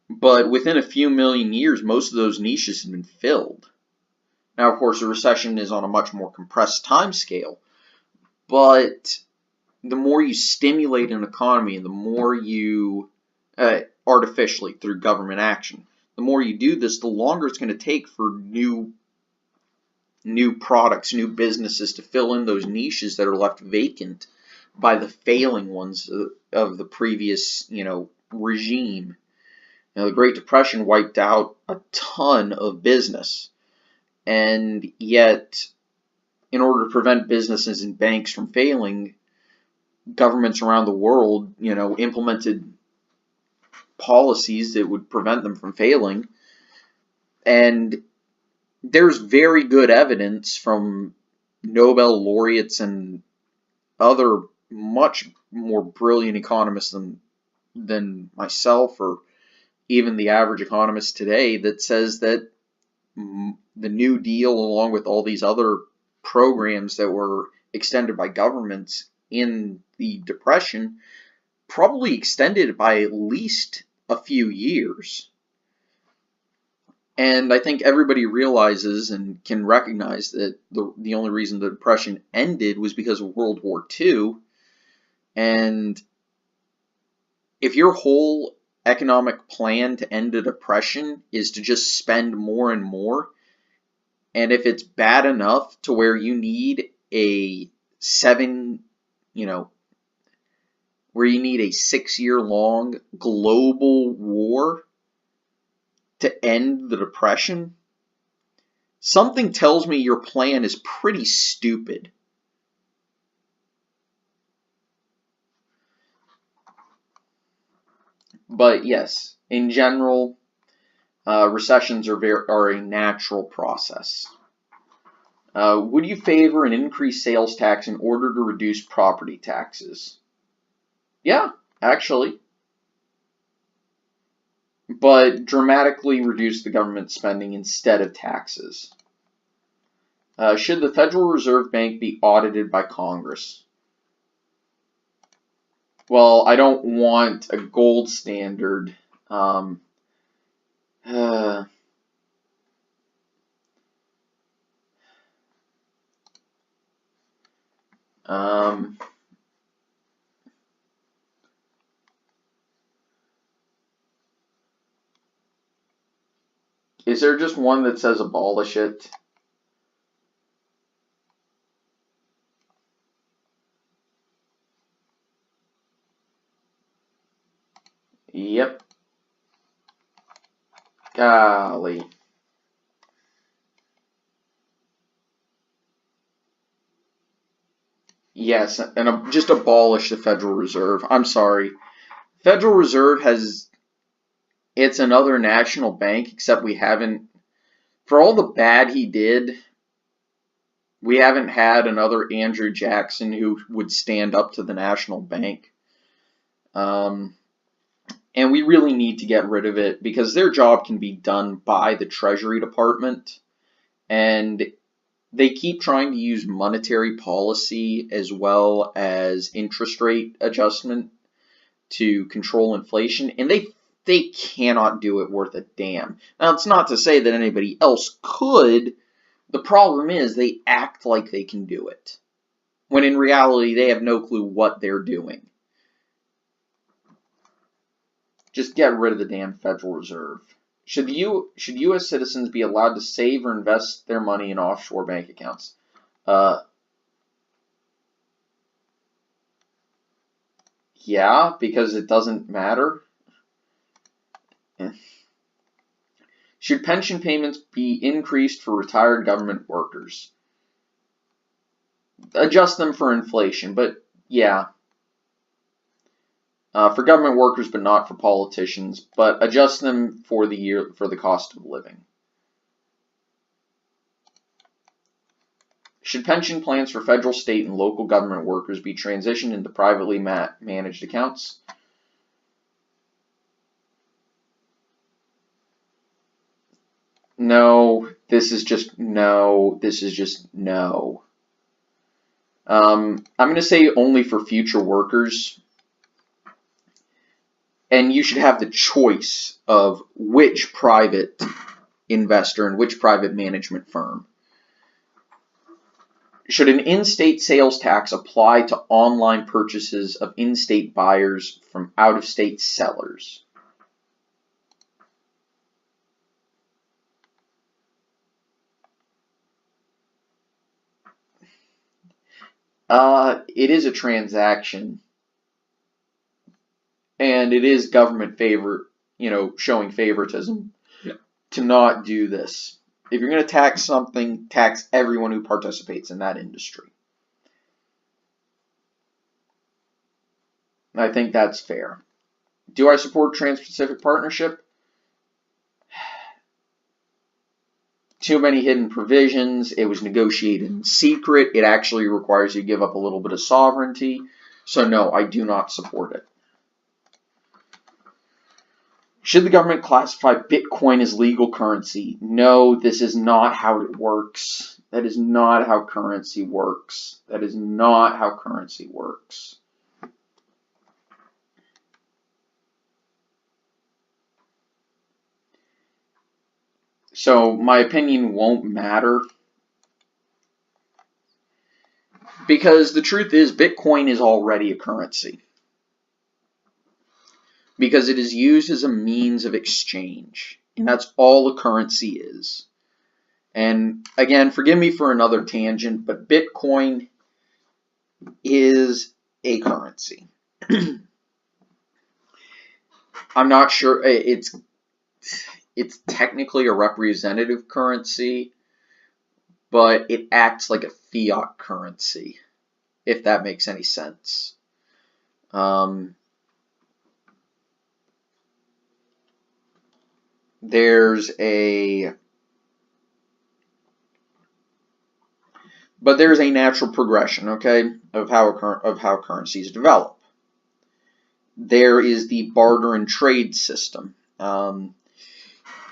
Speaker 1: but within a few million years, most of those niches have been filled. Now, of course, a recession is on a much more compressed time scale, but the more you stimulate an economy and the more you, artificially through government action, the more you do this, the longer it's going to take for new products, new businesses to fill in those niches that are left vacant by the failing ones of the previous, regime. The Great Depression wiped out a ton of business, and yet, in order to prevent businesses and banks from failing, governments around the world, implemented policies that would prevent them from failing. And there's very good evidence from Nobel laureates and other much more brilliant economists than myself or even the average economist today that says that the New Deal, along with all these other programs that were extended by governments in the Depression, probably extended by at least a few years. And I think everybody realizes and can recognize that the only reason the Depression ended was because of World War II. And if your whole economic plan to end a depression is to just spend more and more, and if it's bad enough to where you need a 6-year-long global war to end the depression, something tells me your plan is pretty stupid. But yes, in general, Recessions are a natural process. Would you favor an increased sales tax in order to reduce property taxes? Yeah, actually. But dramatically reduce the government spending instead of taxes. Should the Federal Reserve Bank be audited by Congress? Well, I don't want a gold standard. Is there just one that says abolish it? Yep. Golly. Yes, and just abolish the Federal Reserve. I'm sorry. Federal Reserve it's another national bank, except we haven't, for all the bad he did, we haven't had another Andrew Jackson who would stand up to the national bank. And we really need to get rid of it because their job can be done by the Treasury Department. And they keep trying to use monetary policy as well as interest rate adjustment to control inflation. And they cannot do it worth a damn. Now, it's not to say that anybody else could. The problem is they act like they can do it, when in reality they have no clue what they're doing. Just get rid of the damn Federal Reserve. Should U.S. citizens be allowed to save or invest their money in offshore bank accounts? Yeah, because it doesn't matter. Should pension payments be increased for retired government workers? Adjust them for inflation, but yeah. For government workers, but not for politicians. But adjust them for the cost of living. Should pension plans for federal, state, and local government workers be transitioned into privately managed accounts? No, this is just no. This is just no. I'm going to say only for future workers. And you should have the choice of which private investor and which private management firm. Should an in-state sales tax apply to online purchases of in-state buyers from out-of-state sellers? It is a transaction, and it is government showing favoritism to not do this. If you're going to tax something, tax everyone who participates in that industry. I think that's fair. Do I support Trans-Pacific Partnership? Too many hidden provisions. It was negotiated in secret. It actually requires you to give up a little bit of sovereignty. So no, I do not support it. Should the government classify Bitcoin as legal currency? No, this is not how it works. That is not how currency works. That is not how currency works. So my opinion won't matter. Because the truth is, Bitcoin is already a currency. Because it is used as a means of exchange. And that's all a currency is. And again, forgive me for another tangent, but Bitcoin is a currency. I'm not sure, it's technically a representative currency, but it acts like a fiat currency, if that makes any sense. there's a natural progression, okay, of how currencies develop. There is the barter and trade system. And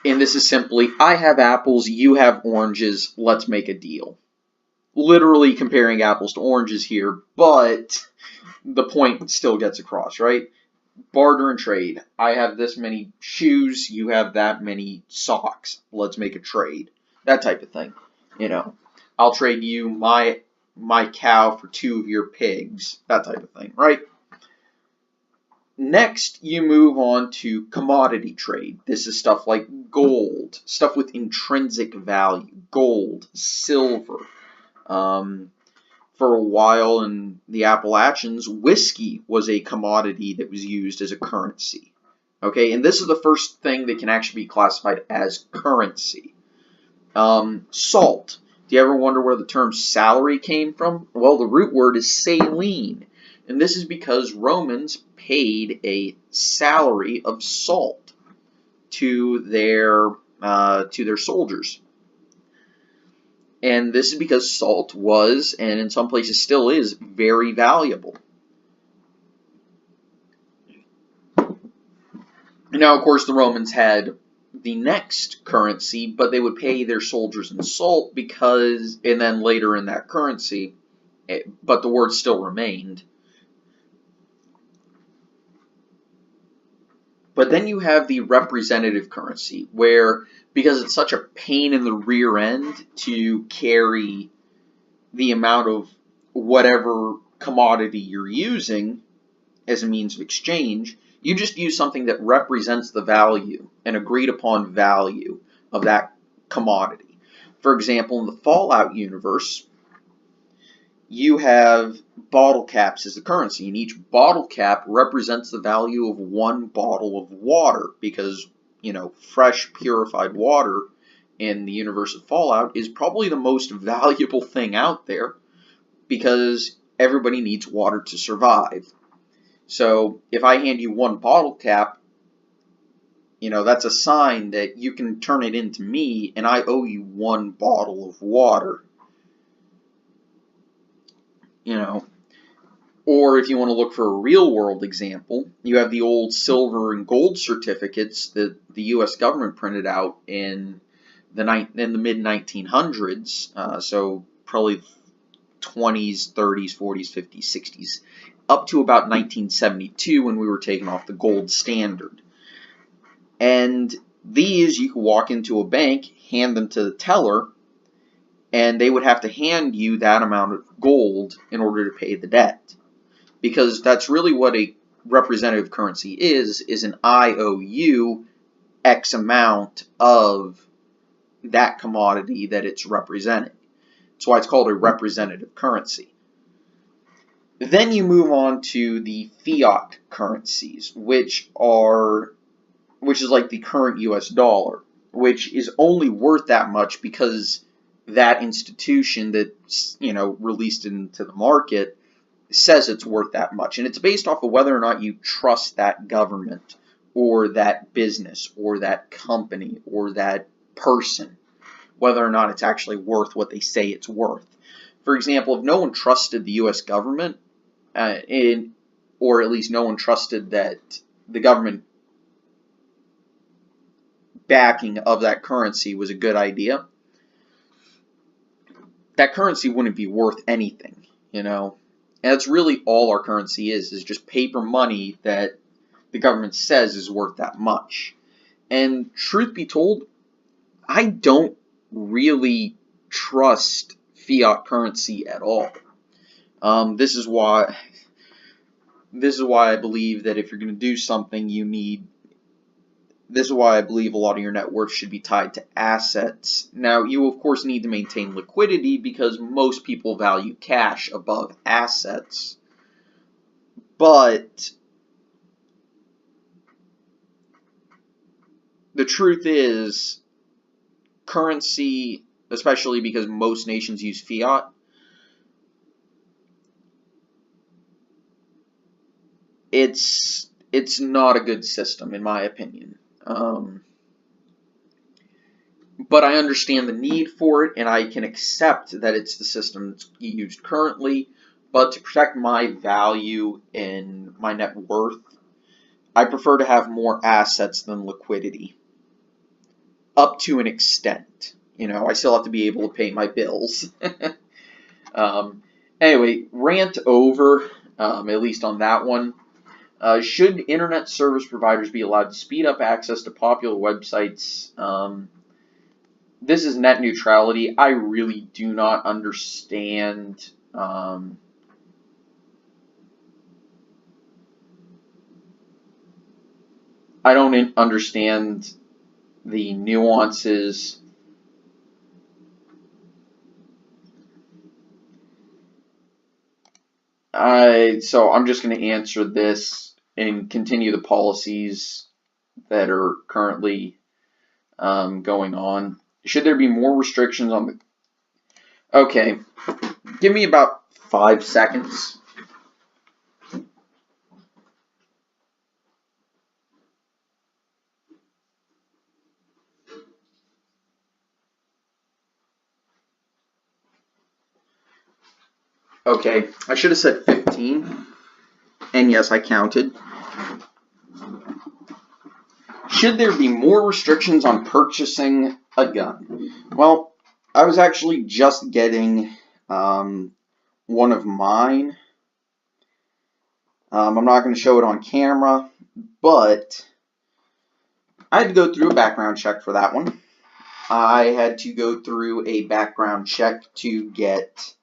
Speaker 1: this is simply, I have apples, you have oranges, let's make a deal. Literally comparing apples to oranges here, but the point still gets across, right? Barter and trade. I have this many shoes, you have that many socks. Let's make a trade. That type of thing. I'll trade you my cow for 2 of your pigs. That type of thing, right? Next, you move on to commodity trade. This is stuff like gold, stuff with intrinsic value, gold, silver. For a while in the Appalachians, whiskey was a commodity that was used as a currency. Okay, and this is the first thing that can actually be classified as currency. Salt. Do you ever wonder where the term salary came from? Well, the root word is saline, and this is because Romans paid a salary of salt to their soldiers. And this is because salt was, and in some places still is, very valuable. Now, of course, the Romans had the next currency, but they would pay their soldiers in salt and then later in that currency, but the word still remained. But then you have the representative currency, where, because it's such a pain in the rear end to carry the amount of whatever commodity you're using as a means of exchange, you just use something that represents the value, an agreed upon value of that commodity. For example, in the Fallout universe, you have bottle caps as the currency, and each bottle cap represents the value of 1 bottle of water, because, fresh, purified water in the universe of Fallout is probably the most valuable thing out there, because everybody needs water to survive. So if I hand you 1 bottle cap, that's a sign that you can turn it into me, and I owe you 1 bottle of water. Or if you want to look for a real world example, you have the old silver and gold certificates that the U.S. government printed out in the mid 1900s, so probably 20s, 30s, 40s, 50s, 60s, up to about 1972 when we were taking off the gold standard. And these, you could walk into a bank, hand them to the teller, and they would have to hand you that amount of gold in order to pay the debt. Because that's really what a representative currency is an IOU X amount of that commodity that it's representing. That's why it's called a representative currency. Then you move on to the fiat currencies, which is like the current US dollar, which is only worth that much because that institution that's, released into the market says it's worth that much. And it's based off of whether or not you trust that government or that business or that company or that person, whether or not it's actually worth what they say it's worth. For example, if no one trusted the U.S. government, or at least no one trusted that the government backing of that currency was a good idea, that currency wouldn't be worth anything, And that's really all our currency is just paper money that the government says is worth that much. And truth be told, I don't really trust fiat currency at all. This is why I believe that if you're going to do something, this is why I believe a lot of your net worth should be tied to assets. Now, you of course need to maintain liquidity because most people value cash above assets. But the truth is, currency, especially because most nations use fiat, it's not a good system in my opinion. but I understand the need for it, and I can accept that it's the system that's used currently. But to protect my value and my net worth, I prefer to have more assets than liquidity, up to an extent. I still have to be able to pay my bills. Anyway, rant over, at least on that one. Should internet service providers be allowed to speed up access to popular websites? This is net neutrality. I really do not understand. I don't understand the nuances. So I'm just going to answer this and continue the policies that are currently going on. Should there be more restrictions on the... Okay, give me about 5 seconds. Okay, I should have said 15. And yes, I counted. Should there be more restrictions on purchasing a gun? Well, I was actually just getting one of mine. I'm not going to show it on camera, but I had to go through a background check for that one. I had to go through a background check to get,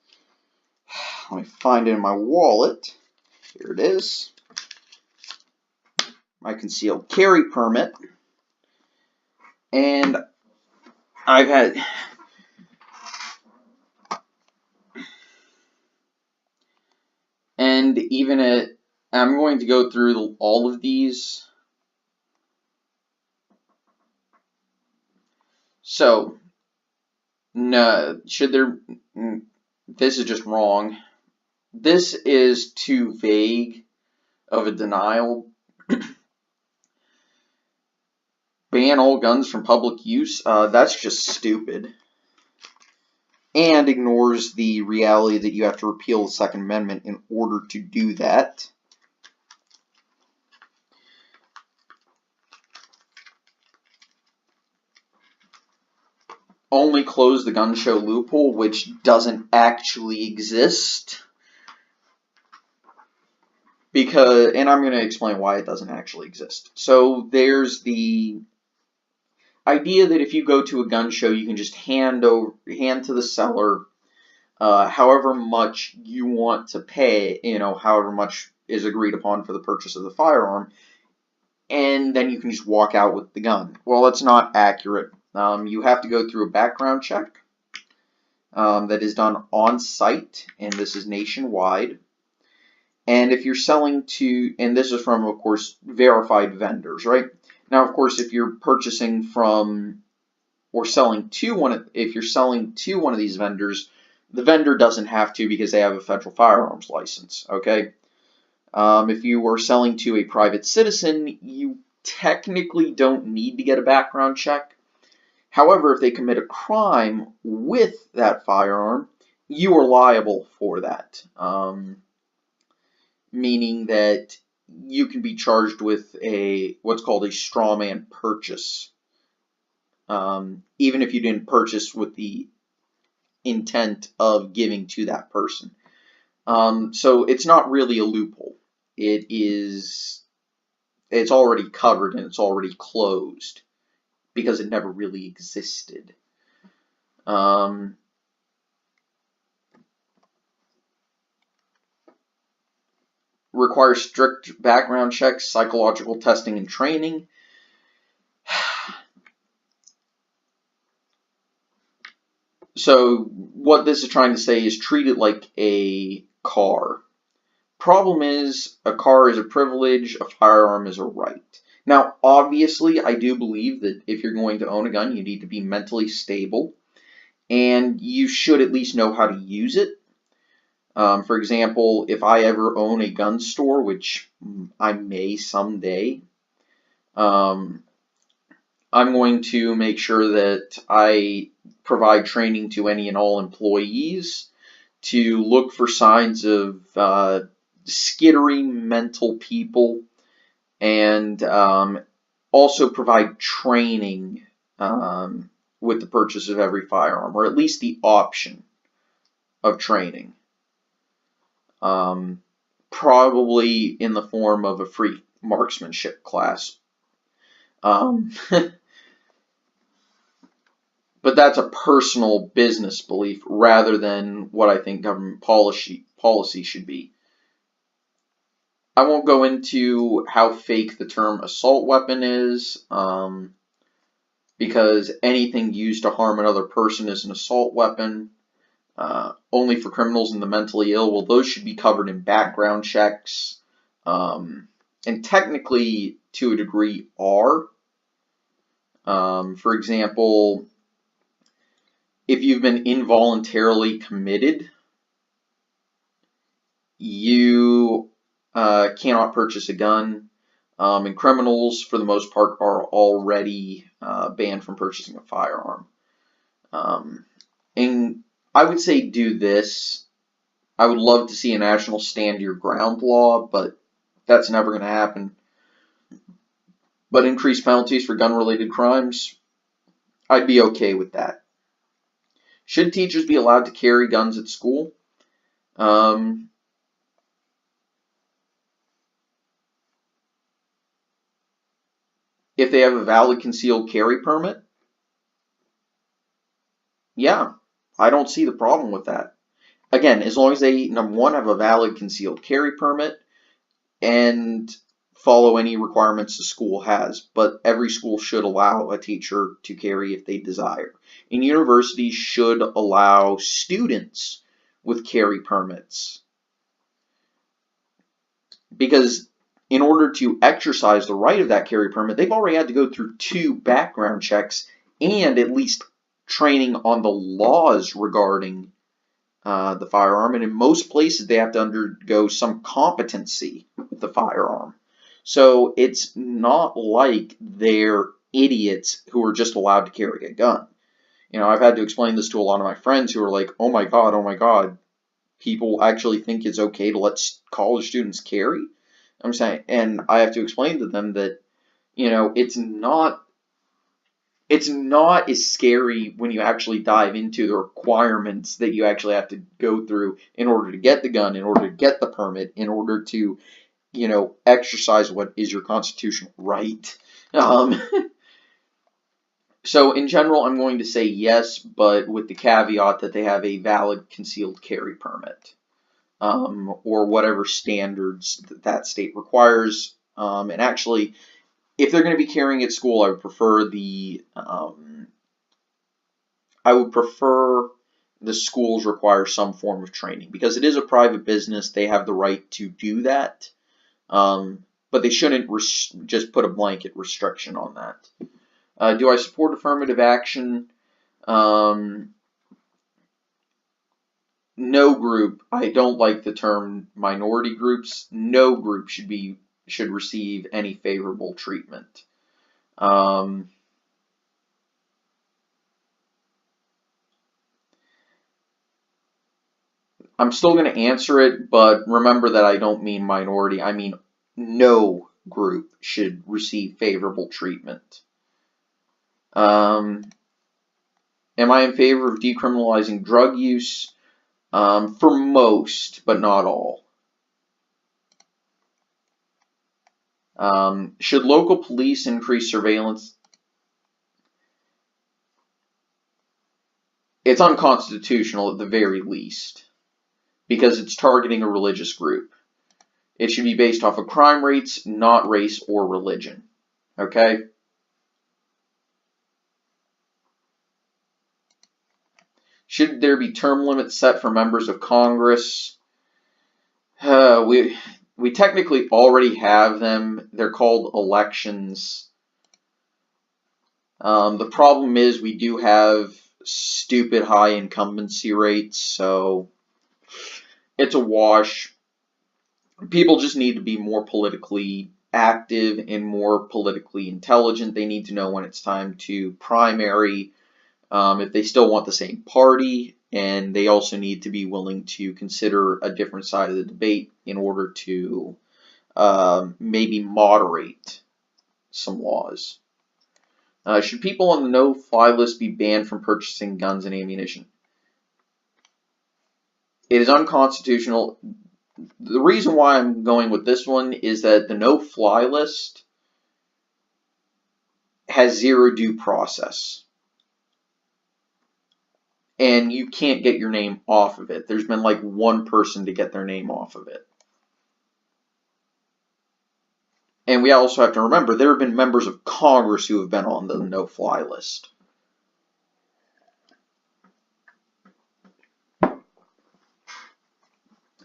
Speaker 1: let me find it in my wallet. Here it is. My concealed carry permit. And I've had... And even I'm going to go through all of these. So, no, this is just wrong. This is too vague of a denial. Ban all guns from public use. That's just stupid. And ignores the reality that you have to repeal the Second Amendment in order to do that. Only close the gun show loophole, which doesn't actually exist. And I'm going to explain why it doesn't actually exist. So there's the idea that if you go to a gun show, you can just hand to the seller however much you want to pay, however much is agreed upon for the purchase of the firearm, and then you can just walk out with the gun. Well, that's not accurate. You have to go through a background check that is done on site, and this is nationwide. And if you're selling to, and this is from, of course, verified vendors, right? Now, of course, if you're purchasing from or selling to if you're selling to one of these vendors, the vendor doesn't have to because they have a federal firearms license, okay? If you are selling to a private citizen, you technically don't need to get a background check. However, if they commit a crime with that firearm, you are liable for that. Meaning that you can be charged with what's called a straw man purchase, even if you didn't purchase with the intent of giving to that person. So it's not really a loophole. It's already covered and it's already closed because it never really existed. Requires strict background checks, psychological testing, and training. So what this is trying to say is treat it like a car. Problem is, a car is a privilege, a firearm is a right. Now, obviously, I do believe that if you're going to own a gun, you need to be mentally stable, and you should at least know how to use it. For example, if I ever own a gun store, which I may someday, I'm going to make sure that I provide training to any and all employees to look for signs of skittering mental people, and also provide training with the purchase of every firearm, or at least the option of training. Probably in the form of a free marksmanship class. But that's a personal business belief rather than what I think government policy should be. I won't go into how fake the term assault weapon is, because anything used to harm another person is an assault weapon. Only for criminals and the mentally ill, well, those should be covered in background checks, and technically, to a degree, are. For example, if you've been involuntarily committed, you cannot purchase a gun, and criminals, for the most part, are already banned from purchasing a firearm. And I would say do this. I would love to see a national stand your ground law, but that's never going to happen. But increased penalties for gun-related crimes, I'd be okay with that. Should teachers be allowed to carry guns at school? If they have a valid concealed carry permit, yeah, I don't see the problem with that. Again, as long as they, number one, have a valid concealed carry permit and follow any requirements the school has. But every school should allow a teacher to carry if they desire. And universities should allow students with carry permits. Because in order to exercise the right of that carry permit, they've already had to go through 2 background checks and at least training on the laws regarding the firearm. And in most places, they have to undergo some competency with the firearm. So it's not like they're idiots who are just allowed to carry a gun. You know, I've had to explain this to a lot of my friends who are like, oh my God, people actually think it's okay to let college students carry? I'm saying, and I have to explain to them that, you know, it's not as scary when you actually dive into the requirements that you actually have to go through in order to get the gun, in order to get the permit, in order to, you know, exercise what is your constitutional right. So in general, I'm going to say yes, but with the caveat that they have a valid concealed carry permit, or whatever standards that state requires. And actually, if they're going to be carrying at school, I would prefer the schools require some form of training, because it is a private business. They have the right to do that, but they shouldn't just put a blanket restriction on that. Do I support affirmative action? No group. I don't like the term minority groups. No group should receive any favorable treatment. I'm still going to answer it, but remember that I don't mean minority. I mean no group should receive favorable treatment. Am I in favor of decriminalizing drug use? For most, but not all. Should local police increase surveillance? It's unconstitutional at the very least, because it's targeting a religious group. It should be based off of crime rates, not race or religion. Okay? Should there be term limits set for members of Congress? We technically already have them. They're called elections. The problem is we do have stupid high incumbency rates, so it's a wash. People just need to be more politically active and more politically intelligent. They need to know when it's time to primary, if they still want the same party, and they also need to be willing to consider a different side of the debate in order to maybe moderate some laws. Should people on the no-fly list be banned from purchasing guns and ammunition? It is unconstitutional. The reason why I'm going with this one is that the no-fly list has zero due process. And you can't get your name off of it. There's been like one person to get their name off of it. And we also have to remember, there have been members of Congress who have been on the no-fly list.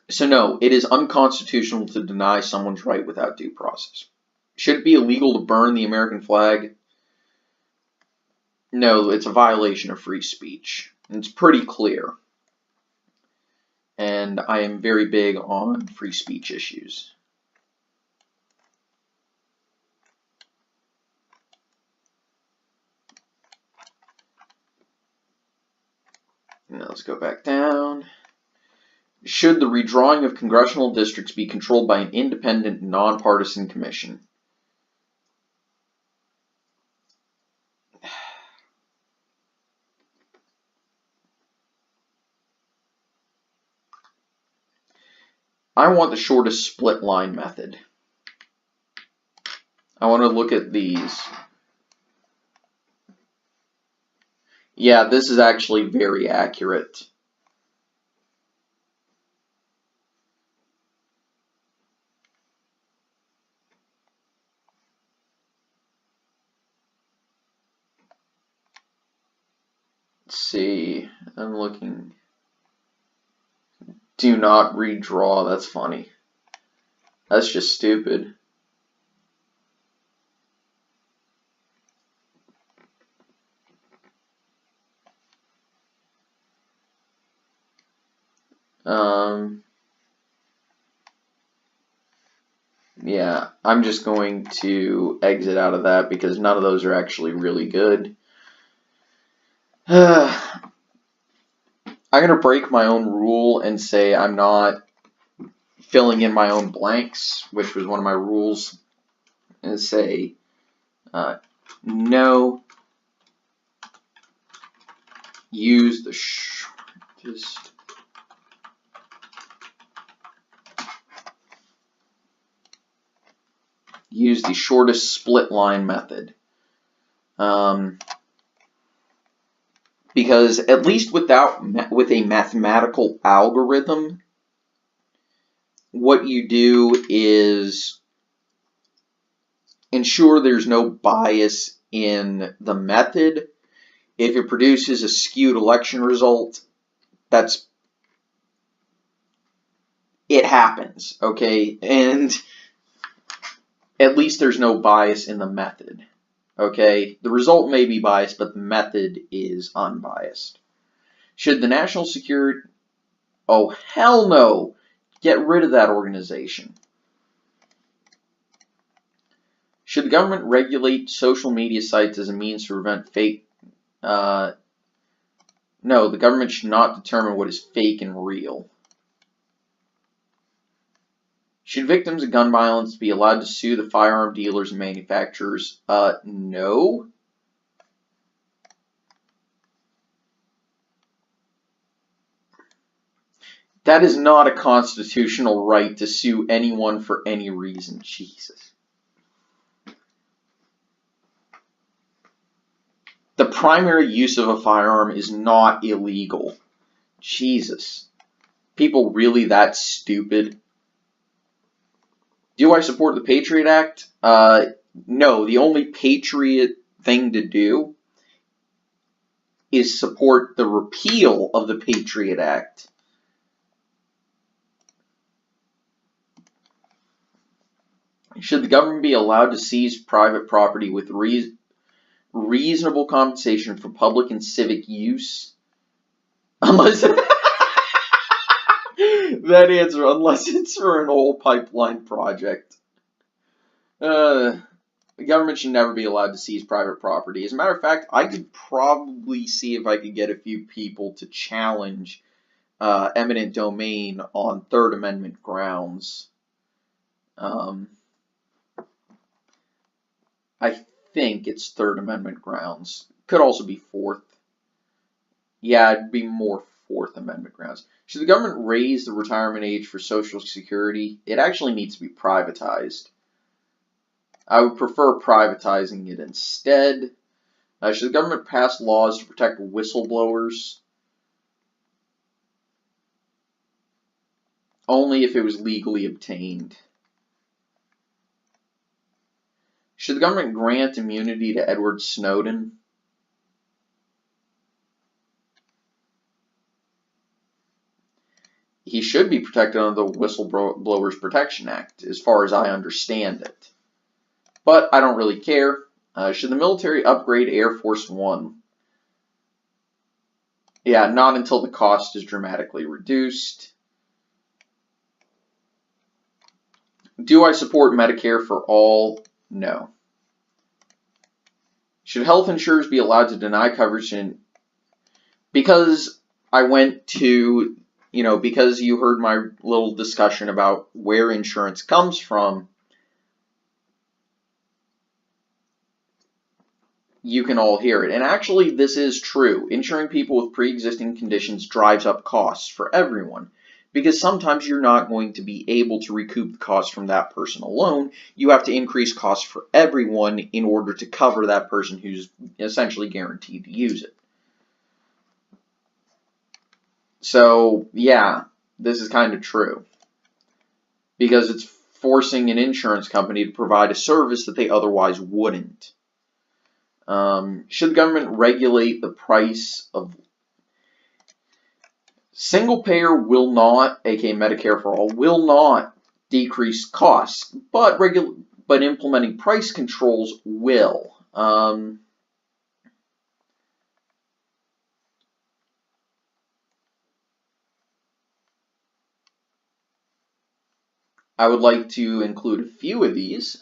Speaker 1: So no, it is unconstitutional to deny someone's right without due process. Should it be illegal to burn the American flag? No, it's a violation of free speech. It's pretty clear. And I am very big on free speech issues. Now let's go back down. Should the redrawing of congressional districts be controlled by an independent, nonpartisan commission? I want the shortest split line method. I want to look at these. Yeah, this is actually very accurate. Let's see, I'm looking. Do not redraw, that's funny. That's just stupid. Yeah, I'm just going to exit out of that because none of those are actually really good. I'm going to break my own rule and say I'm not filling in my own blanks, which was one of my rules, and say no, use the shortest split line method. Because at least with a mathematical algorithm, what you do is ensure there's no bias in the method. If it produces a skewed election result, it happens, okay? And at least there's no bias in the method, okay? The result may be biased, but the method is unbiased. Should the national security... Oh, hell no! Get rid of that organization. Should the government regulate social media sites as a means to prevent fake... No, the government should not determine what is fake and real. Should victims of gun violence be allowed to sue the firearm dealers and manufacturers? No. That is not a constitutional right to sue anyone for any reason. Jesus. The primary use of a firearm is not illegal. Jesus. People really that stupid? Do I support the Patriot Act? No, the only patriot thing to do is support the repeal of the Patriot Act. Should the government be allowed to seize private property with reasonable compensation for public and civic use? Unless... That answer, unless it's for an oil pipeline project. The government should never be allowed to seize private property. As a matter of fact, I could probably see if I could get a few people to challenge eminent domain on Third Amendment grounds. I think it's Third Amendment grounds. Could also be Fourth. Yeah, it'd be more Fourth Amendment grounds. Should the government raise the retirement age for Social Security? It actually needs to be privatized. I would prefer privatizing it instead. Should the government pass laws to protect whistleblowers? Only if it was legally obtained. Should the government grant immunity to Edward Snowden? He should be protected under the Whistleblowers Protection Act, as far as I understand it. But I don't really care. Should the military upgrade Air Force One? Yeah, not until the cost is dramatically reduced. Do I support Medicare for all? No. Should health insurers be allowed to deny coverage because I went to, because you heard my little discussion about where insurance comes from, you can all hear it. And actually, this is true. Insuring people with pre-existing conditions drives up costs for everyone, because sometimes you're not going to be able to recoup the cost from that person alone. You have to increase costs for everyone in order to cover that person who's essentially guaranteed to use it. So, yeah, this is kind of true, because it's forcing an insurance company to provide a service that they otherwise wouldn't. Should the government regulate the price of single payer? Will not, aka Medicare for all, will not decrease costs, but implementing price controls will. I would like to include a few of these.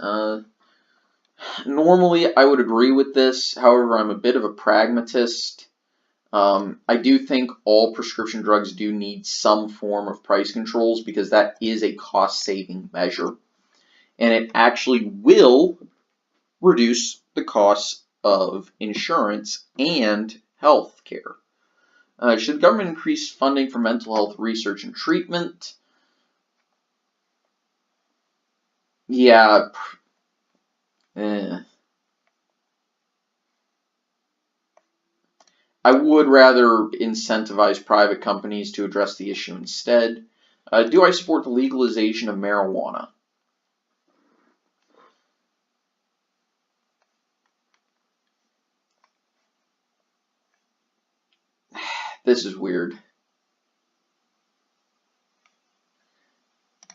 Speaker 1: Normally, I would agree with this. However, I'm a bit of a pragmatist. I do think all prescription drugs do need some form of price controls, because that is a cost-saving measure, and it actually will reduce the costs of insurance and health care. Should the government increase funding for mental health research and treatment? Yeah. I would rather incentivize private companies to address the issue instead. Do I support the legalization of marijuana? This is weird.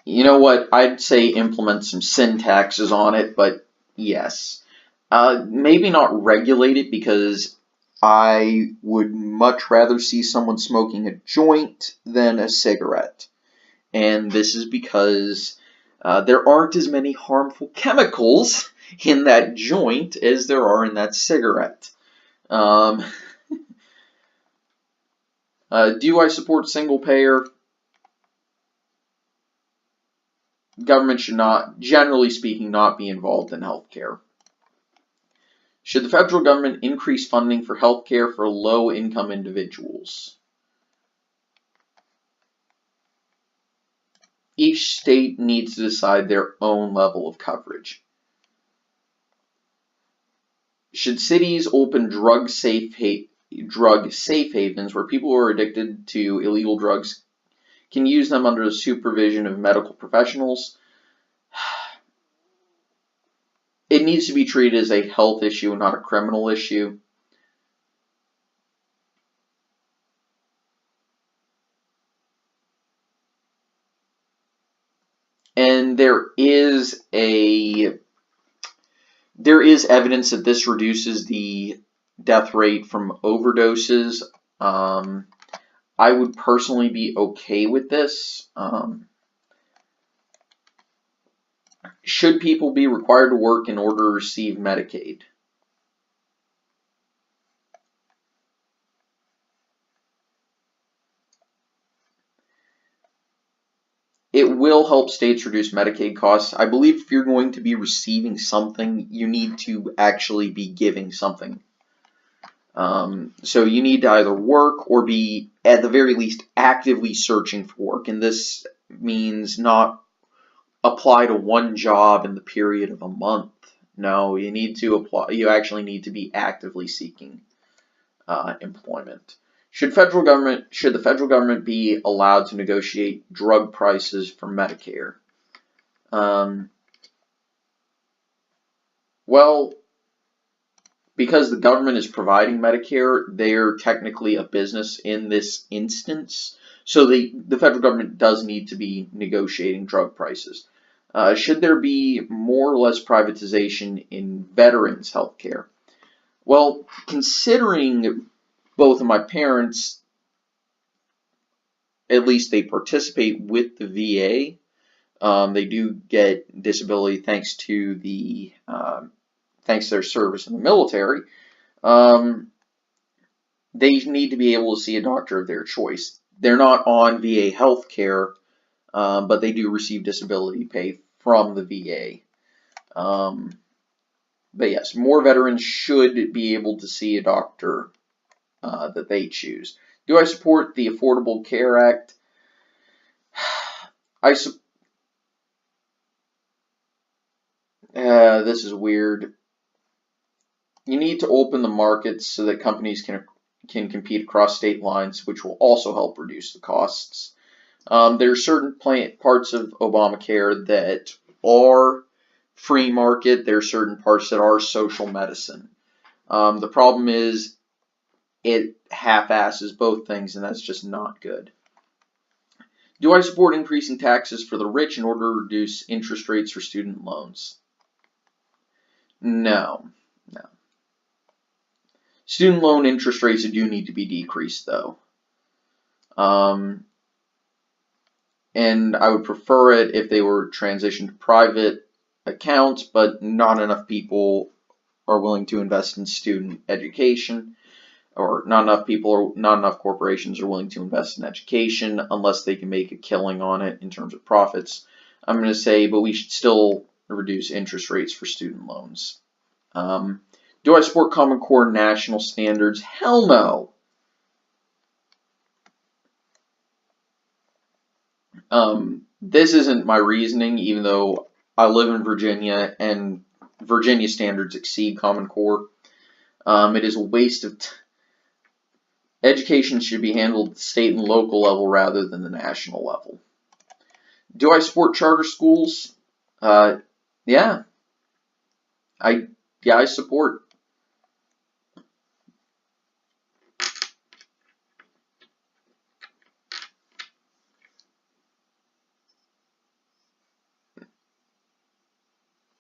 Speaker 1: You know what? I'd say implement some sin taxes on it, but yes. Maybe not regulate it, because I would much rather see someone smoking a joint than a cigarette. And this is because there aren't as many harmful chemicals in that joint as there are in that cigarette. Do I support single payer? Government should not, generally speaking, not be involved in healthcare. Should the federal government increase funding for healthcare for low-income individuals? Each state needs to decide their own level of coverage. Should cities open drug safe havens where people who are addicted to illegal drugs can use them under the supervision of medical professionals? It needs to be treated as a health issue and not a criminal issue. And there is evidence that this reduces the death rate from overdoses. I would personally be okay with this. Should people be required to work in order to receive Medicaid? It will help states reduce Medicaid costs. I believe if you're going to be receiving something, you need to actually be giving something. So you need to either work or be, at the very least, actively searching for work. And this means not apply to one job in the period of a month. No, you need to apply. You actually need to be actively seeking employment. Should the federal government be allowed to negotiate drug prices for Medicare? Well, because the government is providing Medicare, they're technically a business in this instance. So the federal government does need to be negotiating drug prices. Should there be more or less privatization in veterans' health care? Well, considering both of my parents, at least they participate with the VA. They do get disability thanks to their service in the military. They need to be able to see a doctor of their choice. They're not on VA health care, but they do receive disability pay from the VA. But yes, more veterans should be able to see a doctor that they choose. Do I support the Affordable Care Act? This is weird. You need to open the markets so that companies can compete across state lines, which will also help reduce the costs. There are certain parts of Obamacare that are free market. There are certain parts that are social medicine. The problem is it half-asses both things, and that's just not good. Do I support increasing taxes for the rich in order to reduce interest rates for student loans? No. Student loan interest rates do need to be decreased, though. And I would prefer it if they were transitioned to private accounts, but not enough people are willing to invest in student education, or not enough corporations are willing to invest in education unless they can make a killing on it in terms of profits. I'm going to say, but we should still reduce interest rates for student loans. Do I support Common Core national standards? Hell no. This isn't my reasoning, even though I live in Virginia and Virginia standards exceed Common Core. It is a waste of education should be handled at the state and local level rather than the national level. Do I support charter schools? Yeah. I support.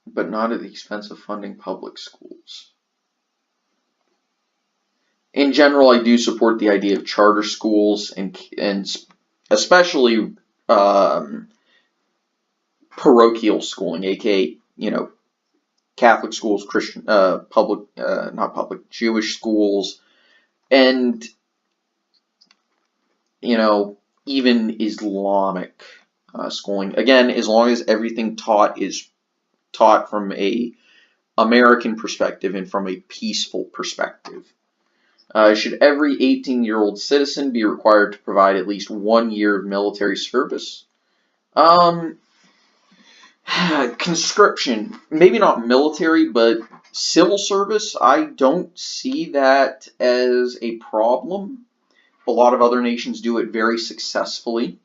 Speaker 1: But not at the expense of funding public schools. In general, I do support the idea of charter schools and especially parochial schooling, aka Catholic schools, Christian, Jewish schools, and even Islamic schooling. Again, as long as everything taught is taught from a American perspective and from a peaceful perspective. Should every 18-year-old citizen be required to provide at least 1 year of military service? Conscription, maybe not military, but civil service, I don't see that as a problem. A lot of other nations do it very successfully.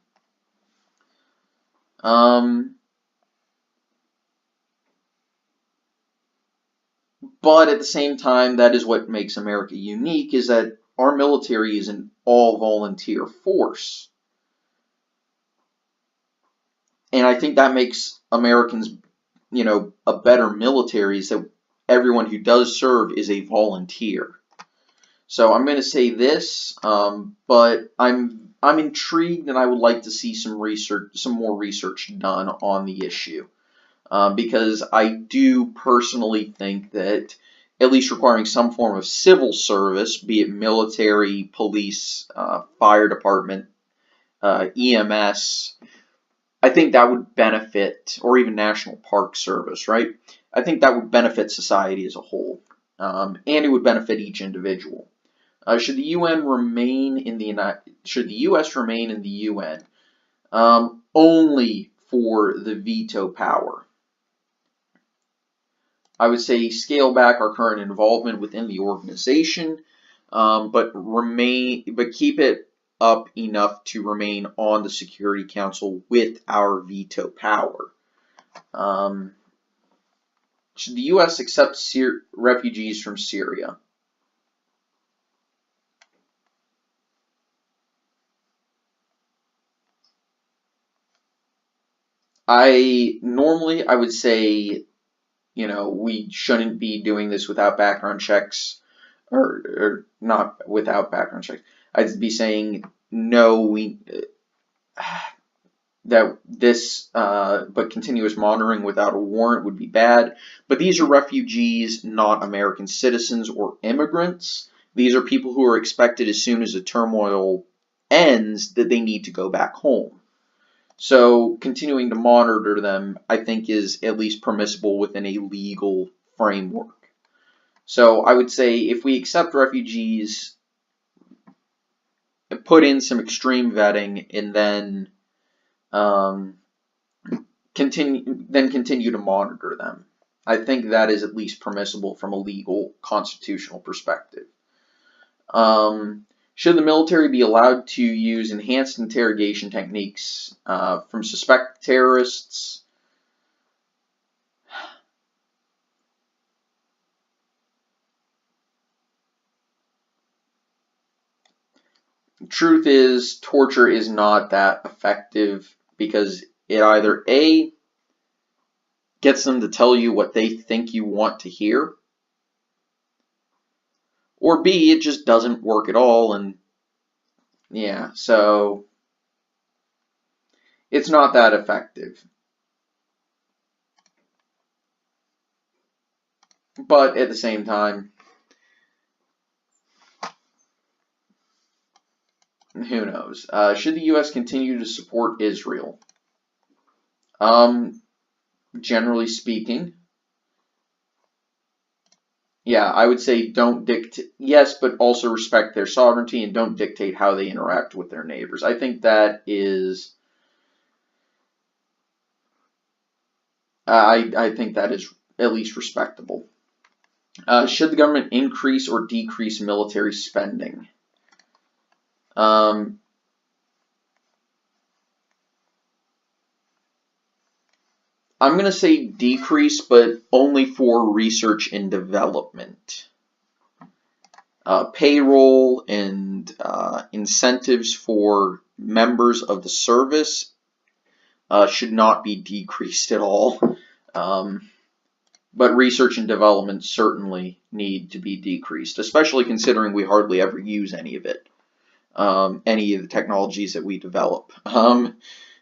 Speaker 1: But at the same time, that is what makes America unique, is that our military is an all-volunteer force. And I think that makes Americans, a better military, is that everyone who does serve is a volunteer. So I'm going to say this, but I'm intrigued and I would like to see some more research done on the issue. because I do personally think that at least requiring some form of civil service, be it military, police, fire department, EMS, I think that would benefit, or even National Park Service, right? I think that would benefit society as a whole, and it would benefit each individual. Should the UN remain in the should the U.S. remain in the UN only for the veto power? I would say scale back our current involvement within the organization, but keep it up enough to remain on the Security Council with our veto power. Should the U.S. accept refugees from Syria? I would say, we shouldn't be doing this without background checks, or not without background checks. I'd be saying no, but continuous monitoring without a warrant would be bad. But these are refugees, not American citizens or immigrants. These are people who are expected as soon as the turmoil ends that they need to go back home. So continuing to monitor them, I think, is at least permissible within a legal framework. So I would say if we accept refugees, put in some extreme vetting, and then continue to monitor them. I think that is at least permissible from a legal, constitutional perspective. Should the military be allowed to use enhanced interrogation techniques from suspected terrorists? Truth is, torture is not that effective because it either A, gets them to tell you what they think you want to hear, or B, it just doesn't work at all, and yeah, so it's not that effective. But at the same time, who knows? Should the U.S. continue to support Israel? Generally speaking, yeah, I would say don't dictate, yes, but also respect their sovereignty and don't dictate how they interact with their neighbors. I think that is, I think that is at least respectable. Should the government increase or decrease military spending? I'm going to say decrease, but only for research and development. Payroll and incentives for members of the service should not be decreased at all. But research and development certainly need to be decreased, especially considering we hardly ever use any of it, any of the technologies that we develop.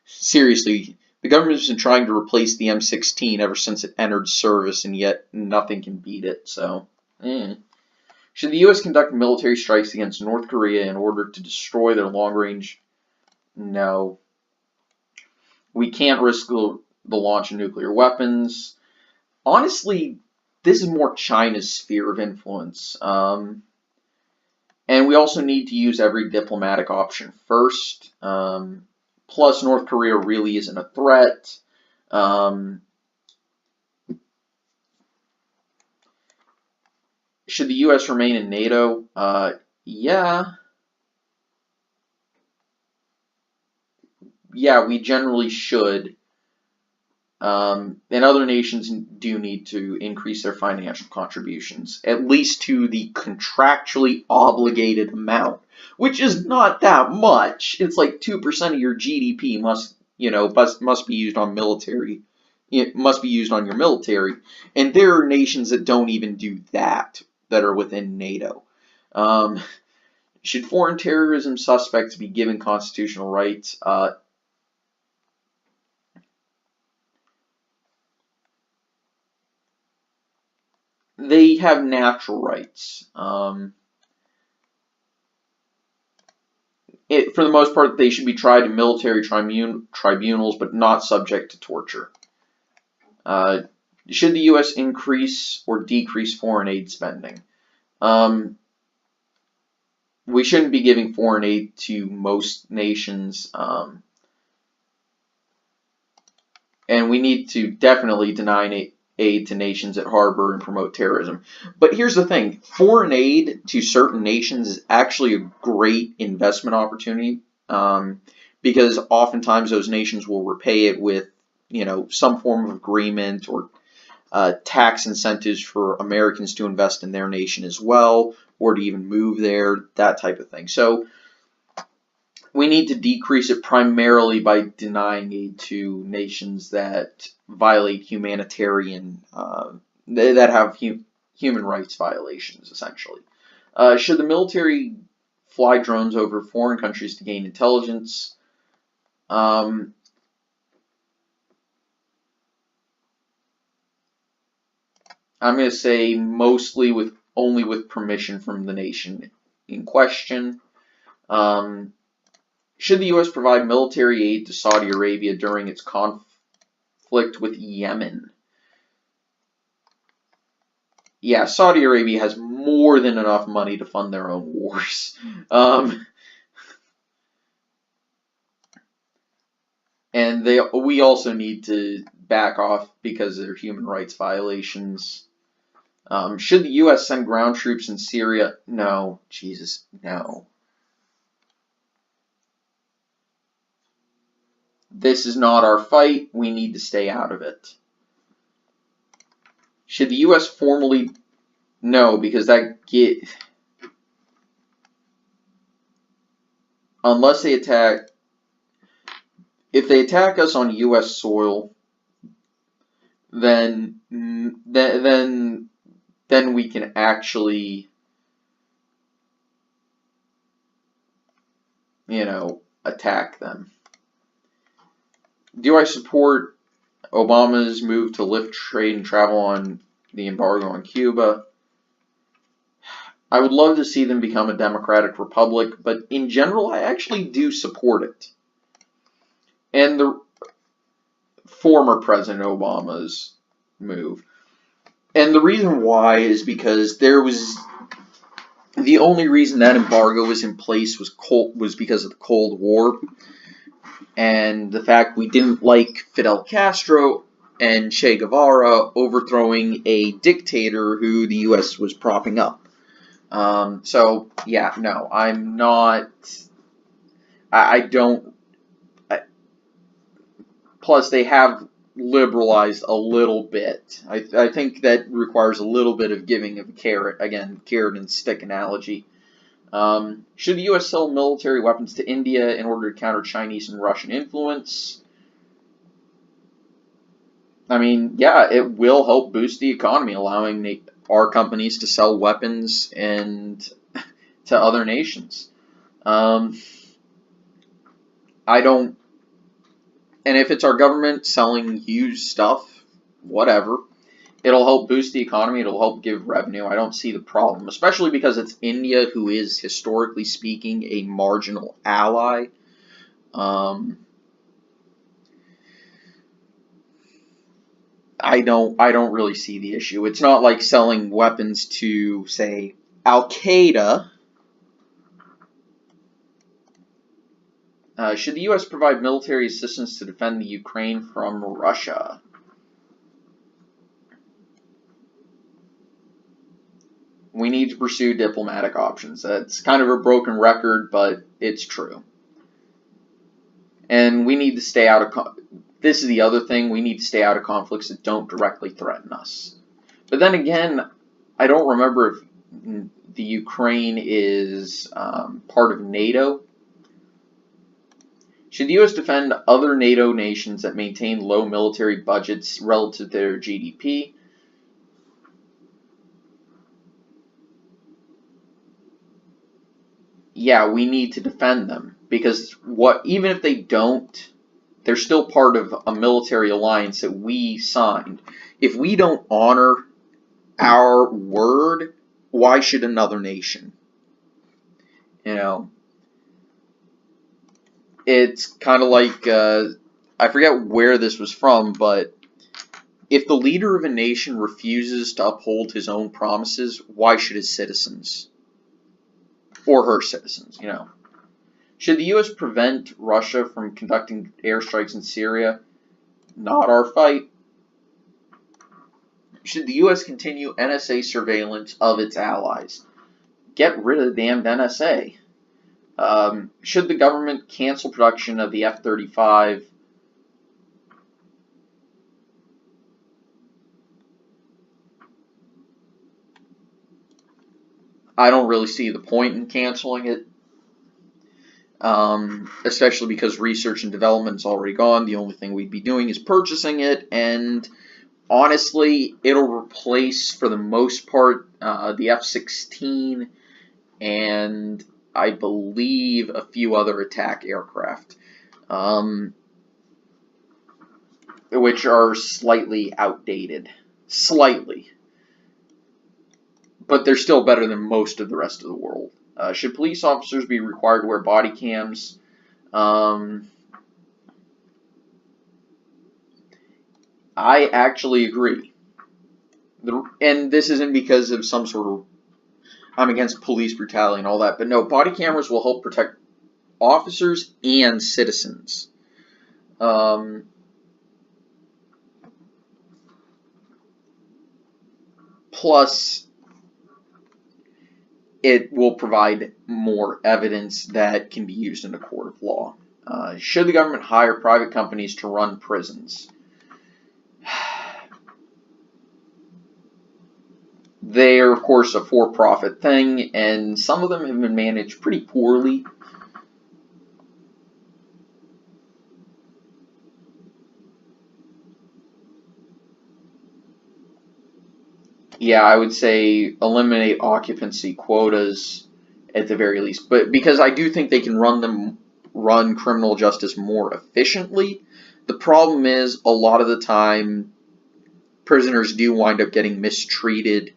Speaker 1: Seriously, the government has been trying to replace the M16 ever since it entered service, and yet nothing can beat it. So, Should the U.S. conduct military strikes against North Korea in order to destroy their long-range? No. We can't risk the launch of nuclear weapons. Honestly, this is more China's sphere of influence. And we also need to use every diplomatic option first. Plus, North Korea really isn't a threat. Should the U.S. remain in NATO? Yeah. Yeah, we generally should. And other nations do need to increase their financial contributions, at least to the contractually obligated amount, which is not that much. It's like 2% of your GDP must be used on military. It must be used on your military, and there are nations that don't even do that are within NATO. Should foreign terrorism suspects be given constitutional rights? they have natural rights. For the most part, they should be tried in military tribunals, but not subject to torture. Should the U.S. increase or decrease foreign aid spending? We shouldn't be giving foreign aid to most nations, and we need to definitely deny aid to nations that harbor and promote terrorism. But here's the thing, foreign aid to certain nations is actually a great investment opportunity, because oftentimes those nations will repay it with, some form of agreement or tax incentives for Americans to invest in their nation as well, or to even move there, that type of thing. So we need to decrease it primarily by denying aid to nations that violate humanitarian, that have human rights violations, essentially. Should the military fly drones over foreign countries to gain intelligence? I'm going to say mostly only with permission from the nation in question. Should the U.S. provide military aid to Saudi Arabia during its conflict with Yemen? Yeah, Saudi Arabia has more than enough money to fund their own wars. And we also need to back off because of their human rights violations. Should the U.S. send ground troops in Syria? No. Jesus, no. This is not our fight. We need to stay out of it. Should the U.S. formally... No, because unless they attack... If they attack us on U.S. soil, then we can actually, attack them. Do I support Obama's move to lift trade and travel on the embargo on Cuba? I would love to see them become a democratic republic, but in general, I actually do support it. And the former President Obama's move. And the reason why is because the only reason that embargo was in place was because of the Cold War, and the fact we didn't like Fidel Castro and Che Guevara overthrowing a dictator who the U.S. was propping up. So yeah, no, I'm not. I don't. Plus, they have liberalized a little bit. I think that requires a little bit of giving of a carrot. Again, carrot and stick analogy. Should the U.S. sell military weapons to India in order to counter Chinese and Russian influence? I mean, yeah, it will help boost the economy, allowing our companies to sell weapons to other nations. And if it's our government selling used stuff, whatever, it'll help boost the economy, it'll help give revenue. I don't see the problem, especially because it's India, who is, historically speaking, a marginal ally. I don't really see the issue. It's not like selling weapons to, say, Al-Qaeda. Should the U.S. provide military assistance to defend the Ukraine from Russia? We need to pursue diplomatic options. That's kind of a broken record, but it's true. And we need to stay out of... This is the other thing. We need to stay out of conflicts that don't directly threaten us. But then again, I don't remember if the Ukraine is part of NATO. Should the U.S. defend other NATO nations that maintain low military budgets relative to their GDP? Yeah, we need to defend them, because even if they don't, they're still part of a military alliance that we signed. If we don't honor our word, why should another nation? You know, it's kind of like, I forget where this was from, but if the leader of a nation refuses to uphold his own promises, why should his citizens, or her citizens, Should the U.S. prevent Russia from conducting airstrikes in Syria? Not our fight. Should the U.S. continue NSA surveillance of its allies? Get rid of the damned NSA. Should the government cancel production of the F-35? I don't really see the point in canceling it, especially because research and development is already gone. The only thing we'd be doing is purchasing it, and honestly, it'll replace, for the most part, the F-16 and I believe a few other attack aircraft, which are slightly outdated. Slightly. But they're still better than most of the rest of the world. Should police officers be required to wear body cams? I actually agree. And this isn't because of some sort of, I'm against police brutality and all that, but no, body cameras will help protect officers and citizens. Plus, it will provide more evidence that can be used in a court of law. Should the government hire private companies to run prisons? They are, of course, a for-profit thing, and some of them have been managed pretty poorly. Yeah, I would say eliminate occupancy quotas at the very least, but because I do think they can run criminal justice more efficiently. The problem is, a lot of the time, prisoners do wind up getting mistreated,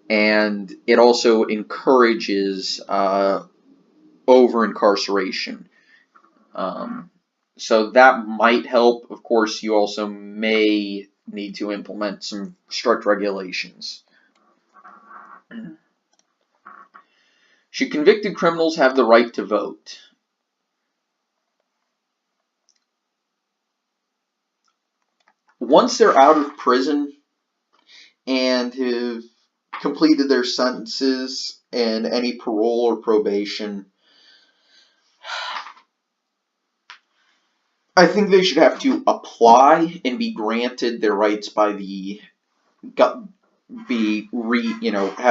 Speaker 1: and it also encourages over-incarceration. So that might help. Of course, you also may need to implement some strict regulations. Should convicted criminals have the right to vote? Once they're out of prison and have completed their sentences and any parole or probation, I think they should have to apply and be granted their rights by the have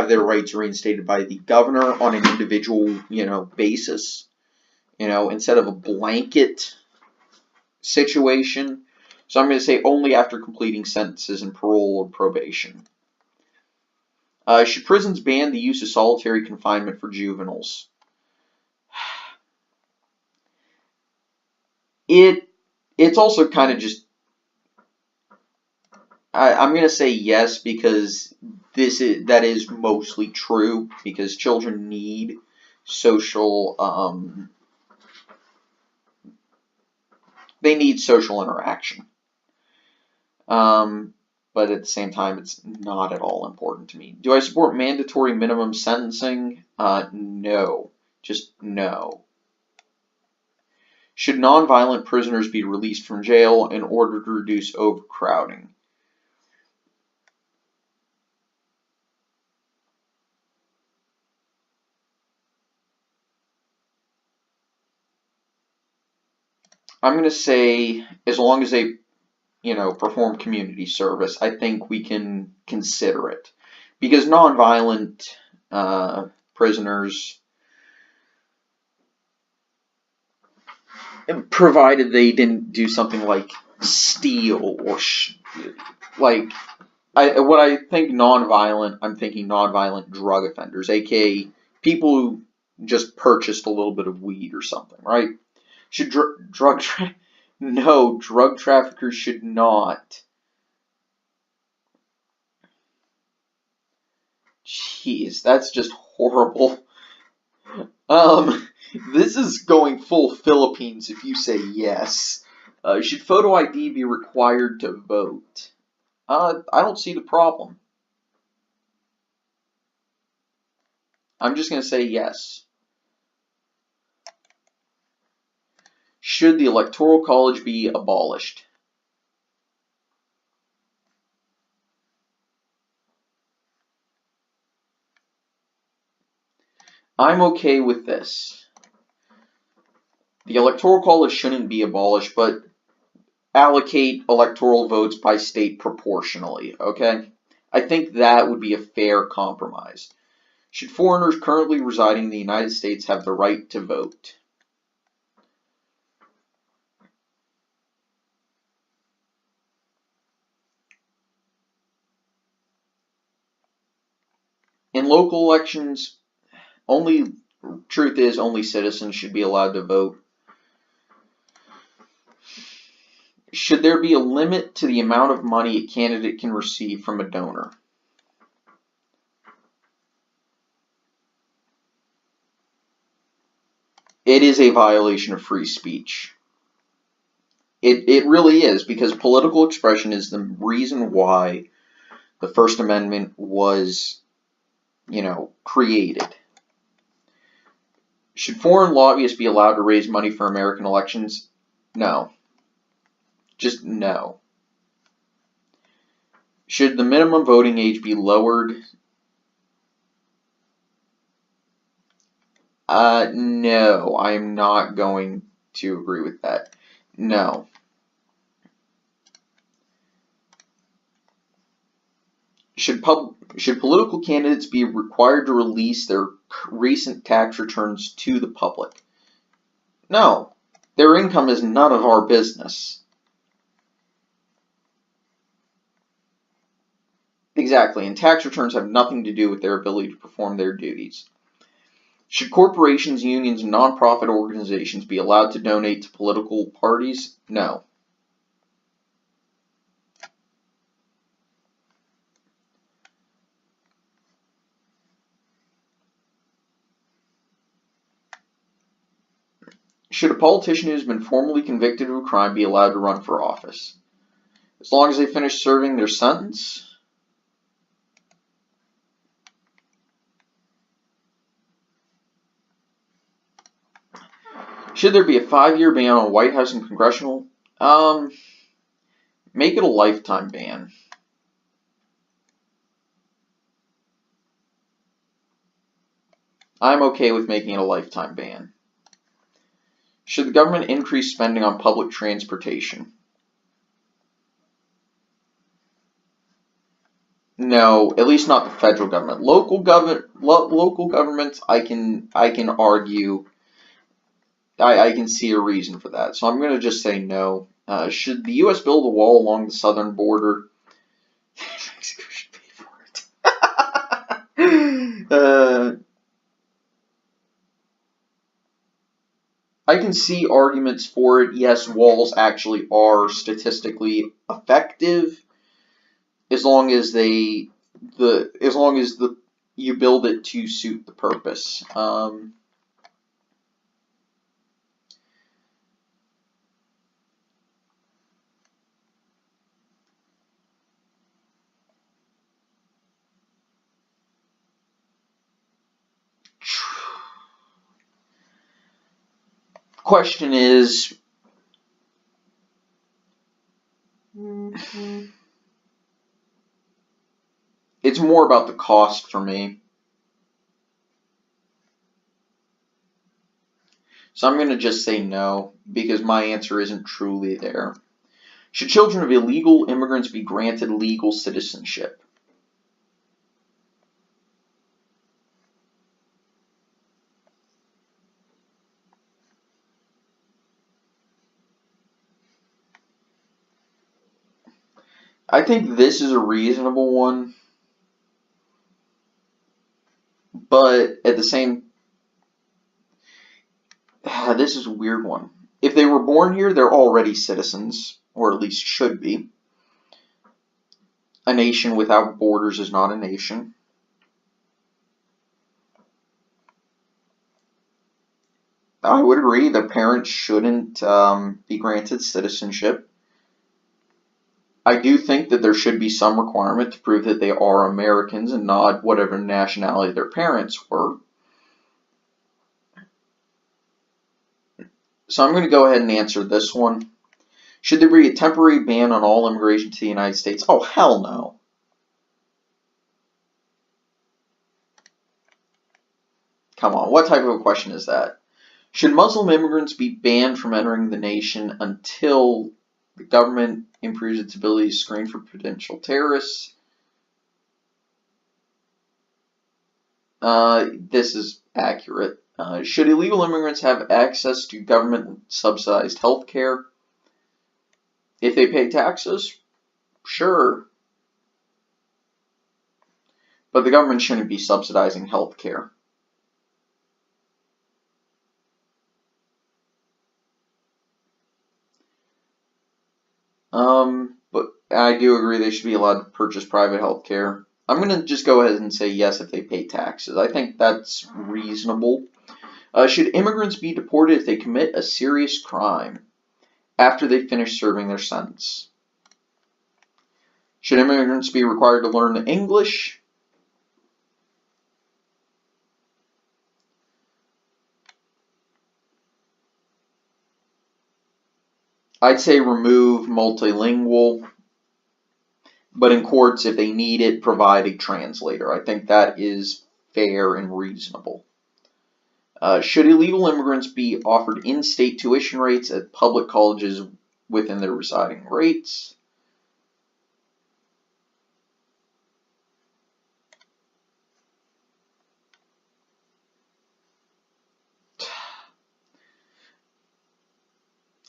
Speaker 1: their rights reinstated by the governor on an individual, basis, instead of a blanket situation. So I'm going to say only after completing sentences and parole or probation. Should prisons ban the use of solitary confinement for juveniles? It's also kind of just, I'm going to say yes, because that is mostly true, because children need social, they need social interaction. But at the same time, it's not at all important to me. Do I support mandatory minimum sentencing? No. Just no. Should nonviolent prisoners be released from jail in order to reduce overcrowding? I'm going to say as long as they, perform community service, I think we can consider it. Because nonviolent prisoners, provided they didn't do something like steal or when I think nonviolent, I'm thinking nonviolent drug offenders, aka people who just purchased a little bit of weed or something, right? Should no, drug traffickers should not Jeez, that's just horrible. This is going full Philippines if you say yes. Should photo ID be required to vote? I don't see the problem. I'm just going to say yes. Should the Electoral College be abolished? I'm okay with this. The Electoral College shouldn't be abolished, but allocate electoral votes by state proportionally, okay? I think that would be a fair compromise. Should foreigners currently residing in the United States have the right to vote? In local elections, truth is only citizens should be allowed to vote. Should there be a limit to the amount of money a candidate can receive from a donor? It is a violation of free speech. It really is, because political expression is the reason why the First Amendment was, created. Should foreign lobbyists be allowed to raise money for American elections? No. Just no. Should the minimum voting age be lowered? No, I'm not going to agree with that. No. Should political candidates be required to release their recent tax returns to the public? No. Their income is none of our business. Exactly, and tax returns have nothing to do with their ability to perform their duties. Should corporations, unions, and nonprofit organizations be allowed to donate to political parties? No. Should a politician who's been formally convicted of a crime be allowed to run for office? As long as they finish serving their sentence? Should there be a 5-year ban on White House and congressional? Make it a lifetime ban. I'm okay with making it a lifetime ban. Should the government increase spending on public transportation? No, at least not the federal government. Local governments, I can argue. I can see a reason for that. So I'm going to just say no. Should the U.S. build a wall along the southern border? Mexico should pay for it. I can see arguments for it. Yes, walls actually are statistically effective, as long as you build it to suit the purpose. Question is, it's more about the cost for me. So I'm going to just say no, because my answer isn't truly there. Should children of illegal immigrants be granted legal citizenship? I think this is a reasonable one, but at the same, this is a weird one. If they were born here, they're already citizens, or at least should be. A nation without borders is not a nation. I would agree that parents shouldn't be granted citizenship. I do think that there should be some requirement to prove that they are Americans and not whatever nationality their parents were. So I'm going to go ahead and answer this one. Should there be a temporary ban on all immigration to the United States? Oh, hell no. Come on, what type of a question is that? Should Muslim immigrants be banned from entering the nation until the government improves its ability to screen for potential terrorists? This is accurate. Should illegal immigrants have access to government-subsidized health care? If they pay taxes? Sure. But the government shouldn't be subsidizing health care. But I do agree they should be allowed to purchase private health care. I'm going to just go ahead and say yes if they pay taxes. I think that's reasonable. Should immigrants be deported if they commit a serious crime after they finish serving their sentence? Should immigrants be required to learn English? I'd say remove multilingual, but in courts, if they need it, provide a translator. I think that is fair and reasonable. Should illegal immigrants be offered in-state tuition rates at public colleges within their residing rates?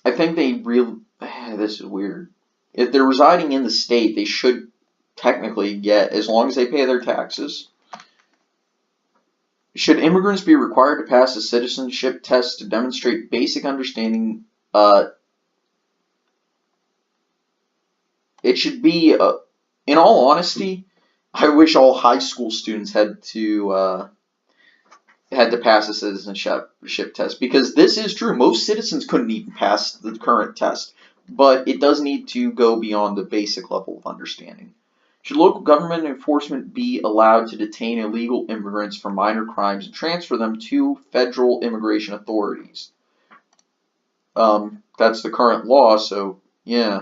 Speaker 1: I think this is weird. If they're residing in the state, they should technically get, as long as they pay their taxes. Should immigrants be required to pass a citizenship test to demonstrate basic understanding? It should be, in all honesty, I wish all high school students had to pass a citizenship test, because this is true. Most citizens couldn't even pass the current test, but it does need to go beyond the basic level of understanding. Should local government enforcement be allowed to detain illegal immigrants for minor crimes and transfer them to federal immigration authorities? That's the current law, so yeah.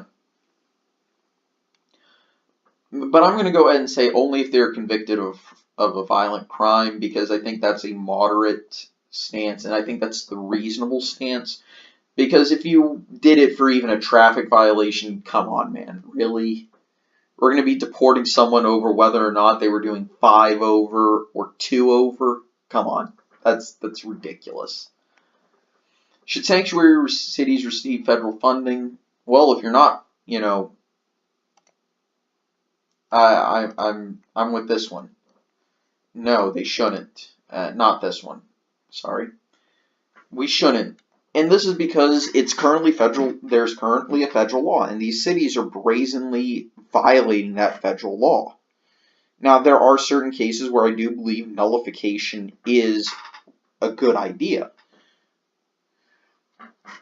Speaker 1: But I'm going to go ahead and say only if they're convicted of a violent crime, because I think that's a moderate stance, and I think that's the reasonable stance. Because if you did it for even a traffic violation, come on, man, really? We're going to be deporting someone over whether or not they were doing 5 over or 2 over? Come on, that's ridiculous. Should sanctuary cities receive federal funding? Well, if you're not, I'm with this one. No, they shouldn't. Not this one. Sorry. We shouldn't. And this is because it's currently federal. There's currently a federal law, and these cities are brazenly violating that federal law. Now, there are certain cases where I do believe nullification is a good idea.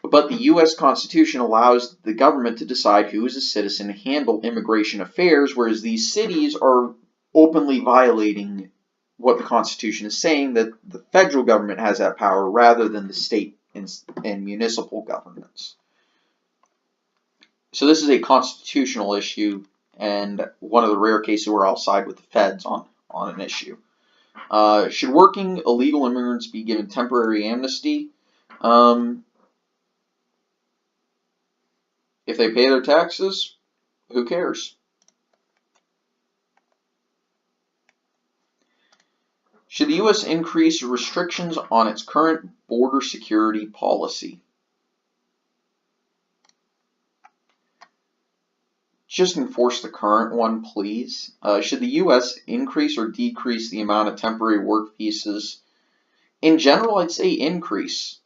Speaker 1: But the U.S. Constitution allows the government to decide who is a citizen and handle immigration affairs, whereas these cities are openly violating what the Constitution is saying, that the federal government has that power rather than the state and municipal governments. So this is a constitutional issue, and one of the rare cases where I'll side with the feds on an issue. Should working illegal immigrants be given temporary amnesty? If they pay their taxes, who cares? Should the U.S. increase restrictions on its current border security policy? Just enforce the current one, please. Should the U.S. increase or decrease the amount of temporary work visas? In general, I'd say increase.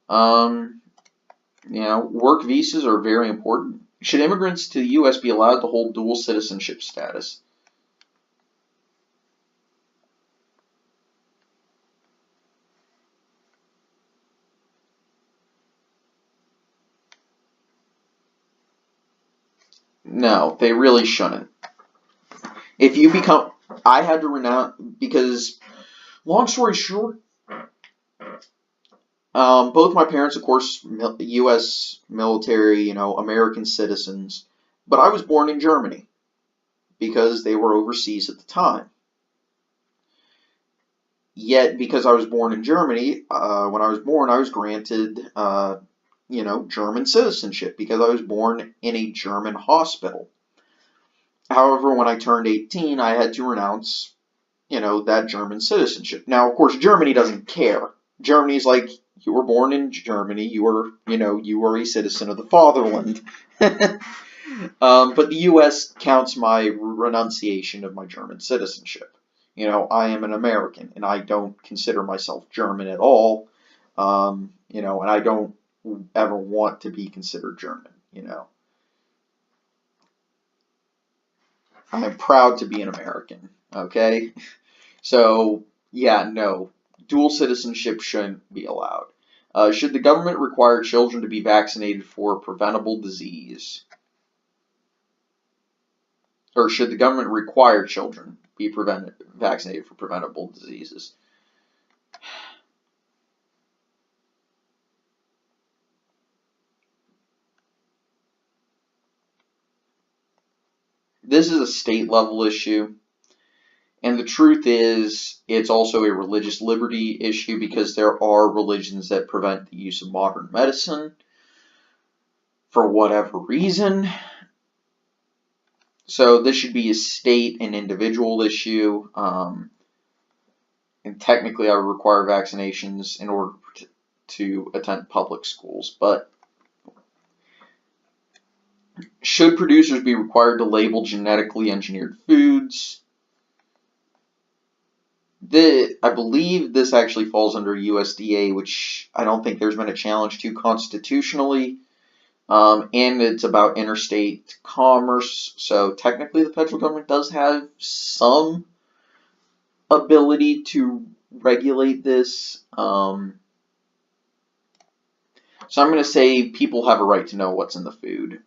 Speaker 1: Work visas are very important. Should immigrants to the U.S. be allowed to hold dual citizenship status? No, they really shouldn't. If you become, I had to renounce, because, long story short, both my parents, of course, U.S. military, American citizens, but I was born in Germany because they were overseas at the time. Yet, because I was born in Germany, when I was born, I was granted, German citizenship because I was born in a German hospital. However, when I turned 18, I had to renounce, that German citizenship. Now, of course, Germany doesn't care. Germany's like, you were born in Germany, you were a citizen of the fatherland. But the U.S. counts my renunciation of my German citizenship. I am an American, and I don't consider myself German at all. And I don't ever want to be considered German. I'm proud to be an American. Okay, so yeah, no, dual citizenship shouldn't be allowed. Should the government require children to be vaccinated for a preventable disease? Or should the government require children be vaccinated for preventable diseases? This is a state level issue. And the truth is, it's also a religious liberty issue because there are religions that prevent the use of modern medicine for whatever reason. So this should be a state and individual issue. And technically, I would require vaccinations in order to attend public schools. But should producers be required to label genetically engineered foods? I believe this actually falls under USDA, which I don't think there's been a challenge to constitutionally. And it's about interstate commerce, so technically the federal government does have some ability to regulate this. So I'm going to say people have a right to know what's in the food.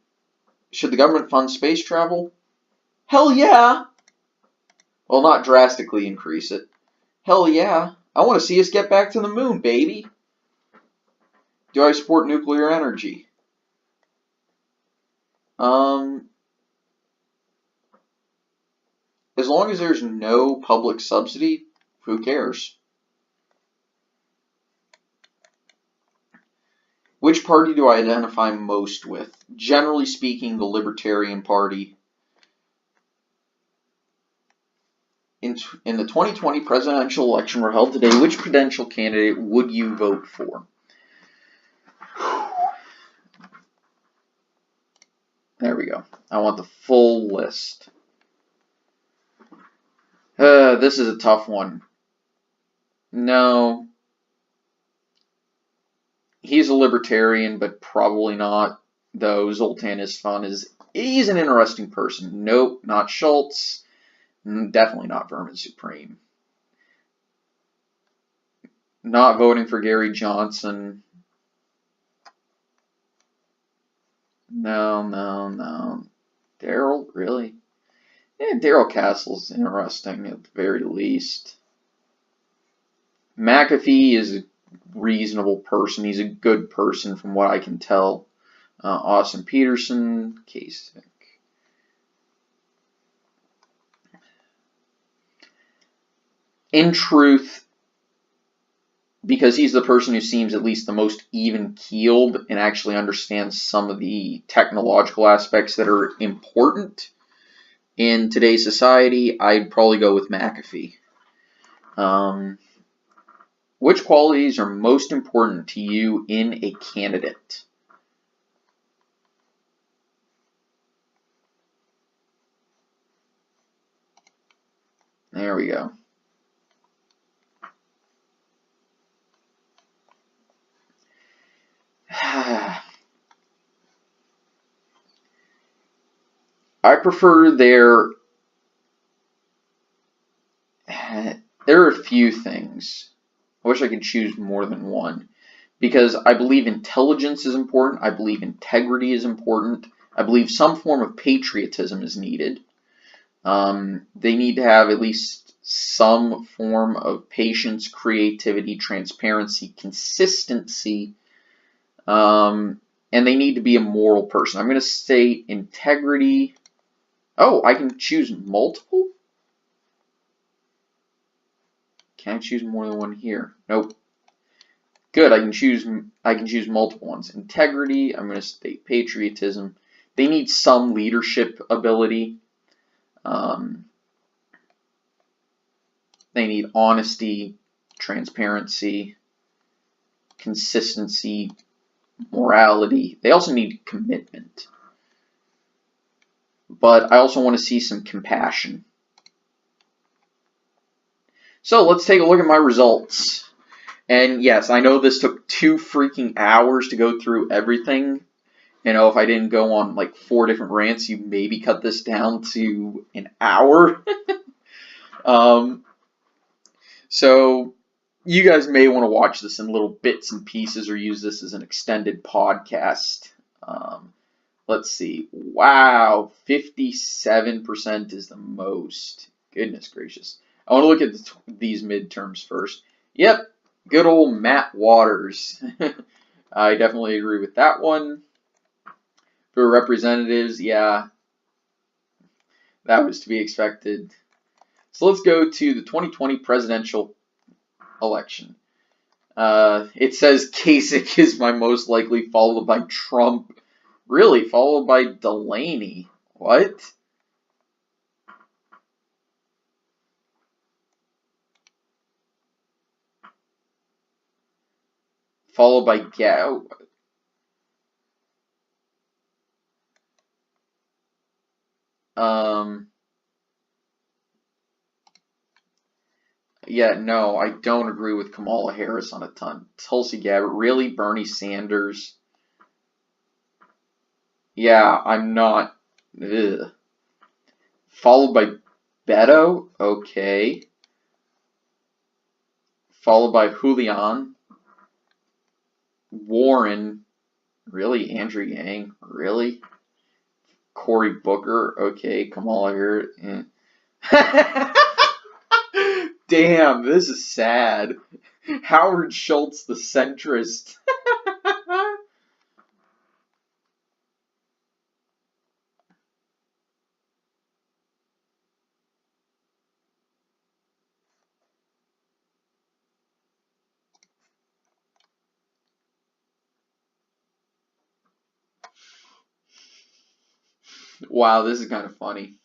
Speaker 1: Should the government fund space travel? Hell yeah! Well, not drastically increase it. Hell yeah! I want to see us get back to the moon, baby! Do I support nuclear energy? As long as there's no public subsidy, who cares? Which party do I identify most with? Generally speaking, the Libertarian Party. In the 2020 presidential election were held today, which presidential candidate would you vote for? There we go. I want the full list. This is a tough one. No. He's a libertarian, but probably not. Though Zoltan Isvan he's an interesting person. Nope, not Schultz. Definitely not Vermin Supreme. Not voting for Gary Johnson. No. Daryl, really? Yeah, Daryl Castle's interesting at the very least. McAfee is a reasonable person. He's a good person from what I can tell. Austin Peterson, Kasich. In truth, because he's the person who seems at least the most even-keeled and actually understands some of the technological aspects that are important in today's society, I'd probably go with McAfee. Which qualities are most important to you in a candidate? There we go. I prefer there are a few things. I wish I could choose more than one. Because I believe intelligence is important. I believe integrity is important. I believe some form of patriotism is needed. They need to have at least some form of patience, creativity, transparency, consistency, and they need to be a moral person. I'm going to say integrity. Oh, I can choose multiple? Can I choose more than one here? Nope. Good, I can choose multiple ones. Integrity, I'm going to state patriotism. They need some leadership ability. They need honesty, transparency, consistency, morality. They also need commitment. But I also want to see some compassion. So let's take a look at my results. And yes, I know this took 2 freaking hours to go through everything. You know, if I didn't go on like 4 different rants, you maybe cut this down to an hour. So you guys may want to watch this in little bits and pieces or use this as an extended podcast. Let's see. Wow, 57% is the most. Goodness gracious. I want to look at these midterms first. Yep, good old Matt Waters. I definitely agree with that one. For representatives, yeah, that was to be expected. So let's go to the 2020 presidential election. It says Kasich is my most likely, followed by Trump. Really? Followed by Delaney. What? Followed by Gow. Yeah, no, I don't agree with Kamala Harris on a ton. Tulsi Gabbard. Really? Bernie Sanders? Yeah, I'm not. Ugh. Followed by Beto? Okay. Followed by Julian. Warren. Really? Andrew Yang? Really? Cory Booker? Okay. Kamala Harris? Damn, this is sad. Howard Schultz, the centrist. Wow, this is kind of funny.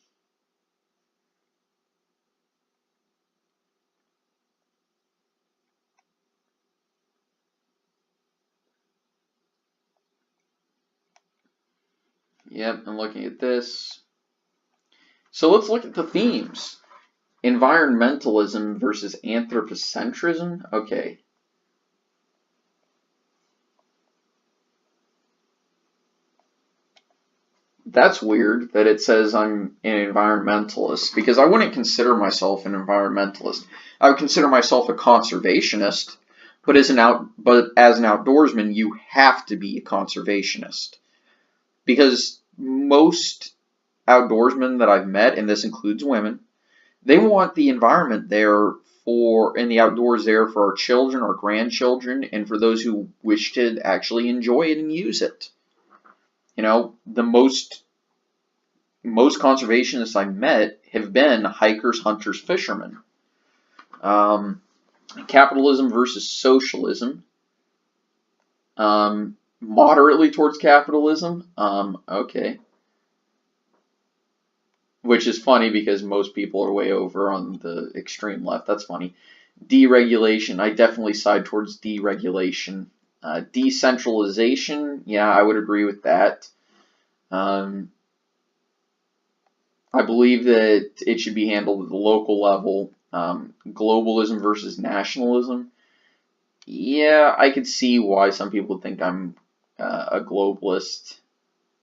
Speaker 1: Yep, I'm looking at this. So let's look at the themes. Environmentalism versus anthropocentrism. Okay. That's weird that it says I'm an environmentalist, because I wouldn't consider myself an environmentalist. I would consider myself a conservationist, but as an outdoorsman, you have to be a conservationist. Because most outdoorsmen that I've met, and this includes women, they want the environment there and the outdoors there for our children, our grandchildren, and for those who wish to actually enjoy it and use it. You know, the most conservationists I've met have been hikers, hunters, fishermen. Capitalism versus socialism. Moderately towards capitalism. Okay. Which is funny because most people are way over on the extreme left. That's funny. Deregulation. I definitely side towards deregulation. Decentralization. Yeah, I would agree with that. I believe that it should be handled at the local level. Globalism versus nationalism. Yeah, I could see why some people think I'm a globalist.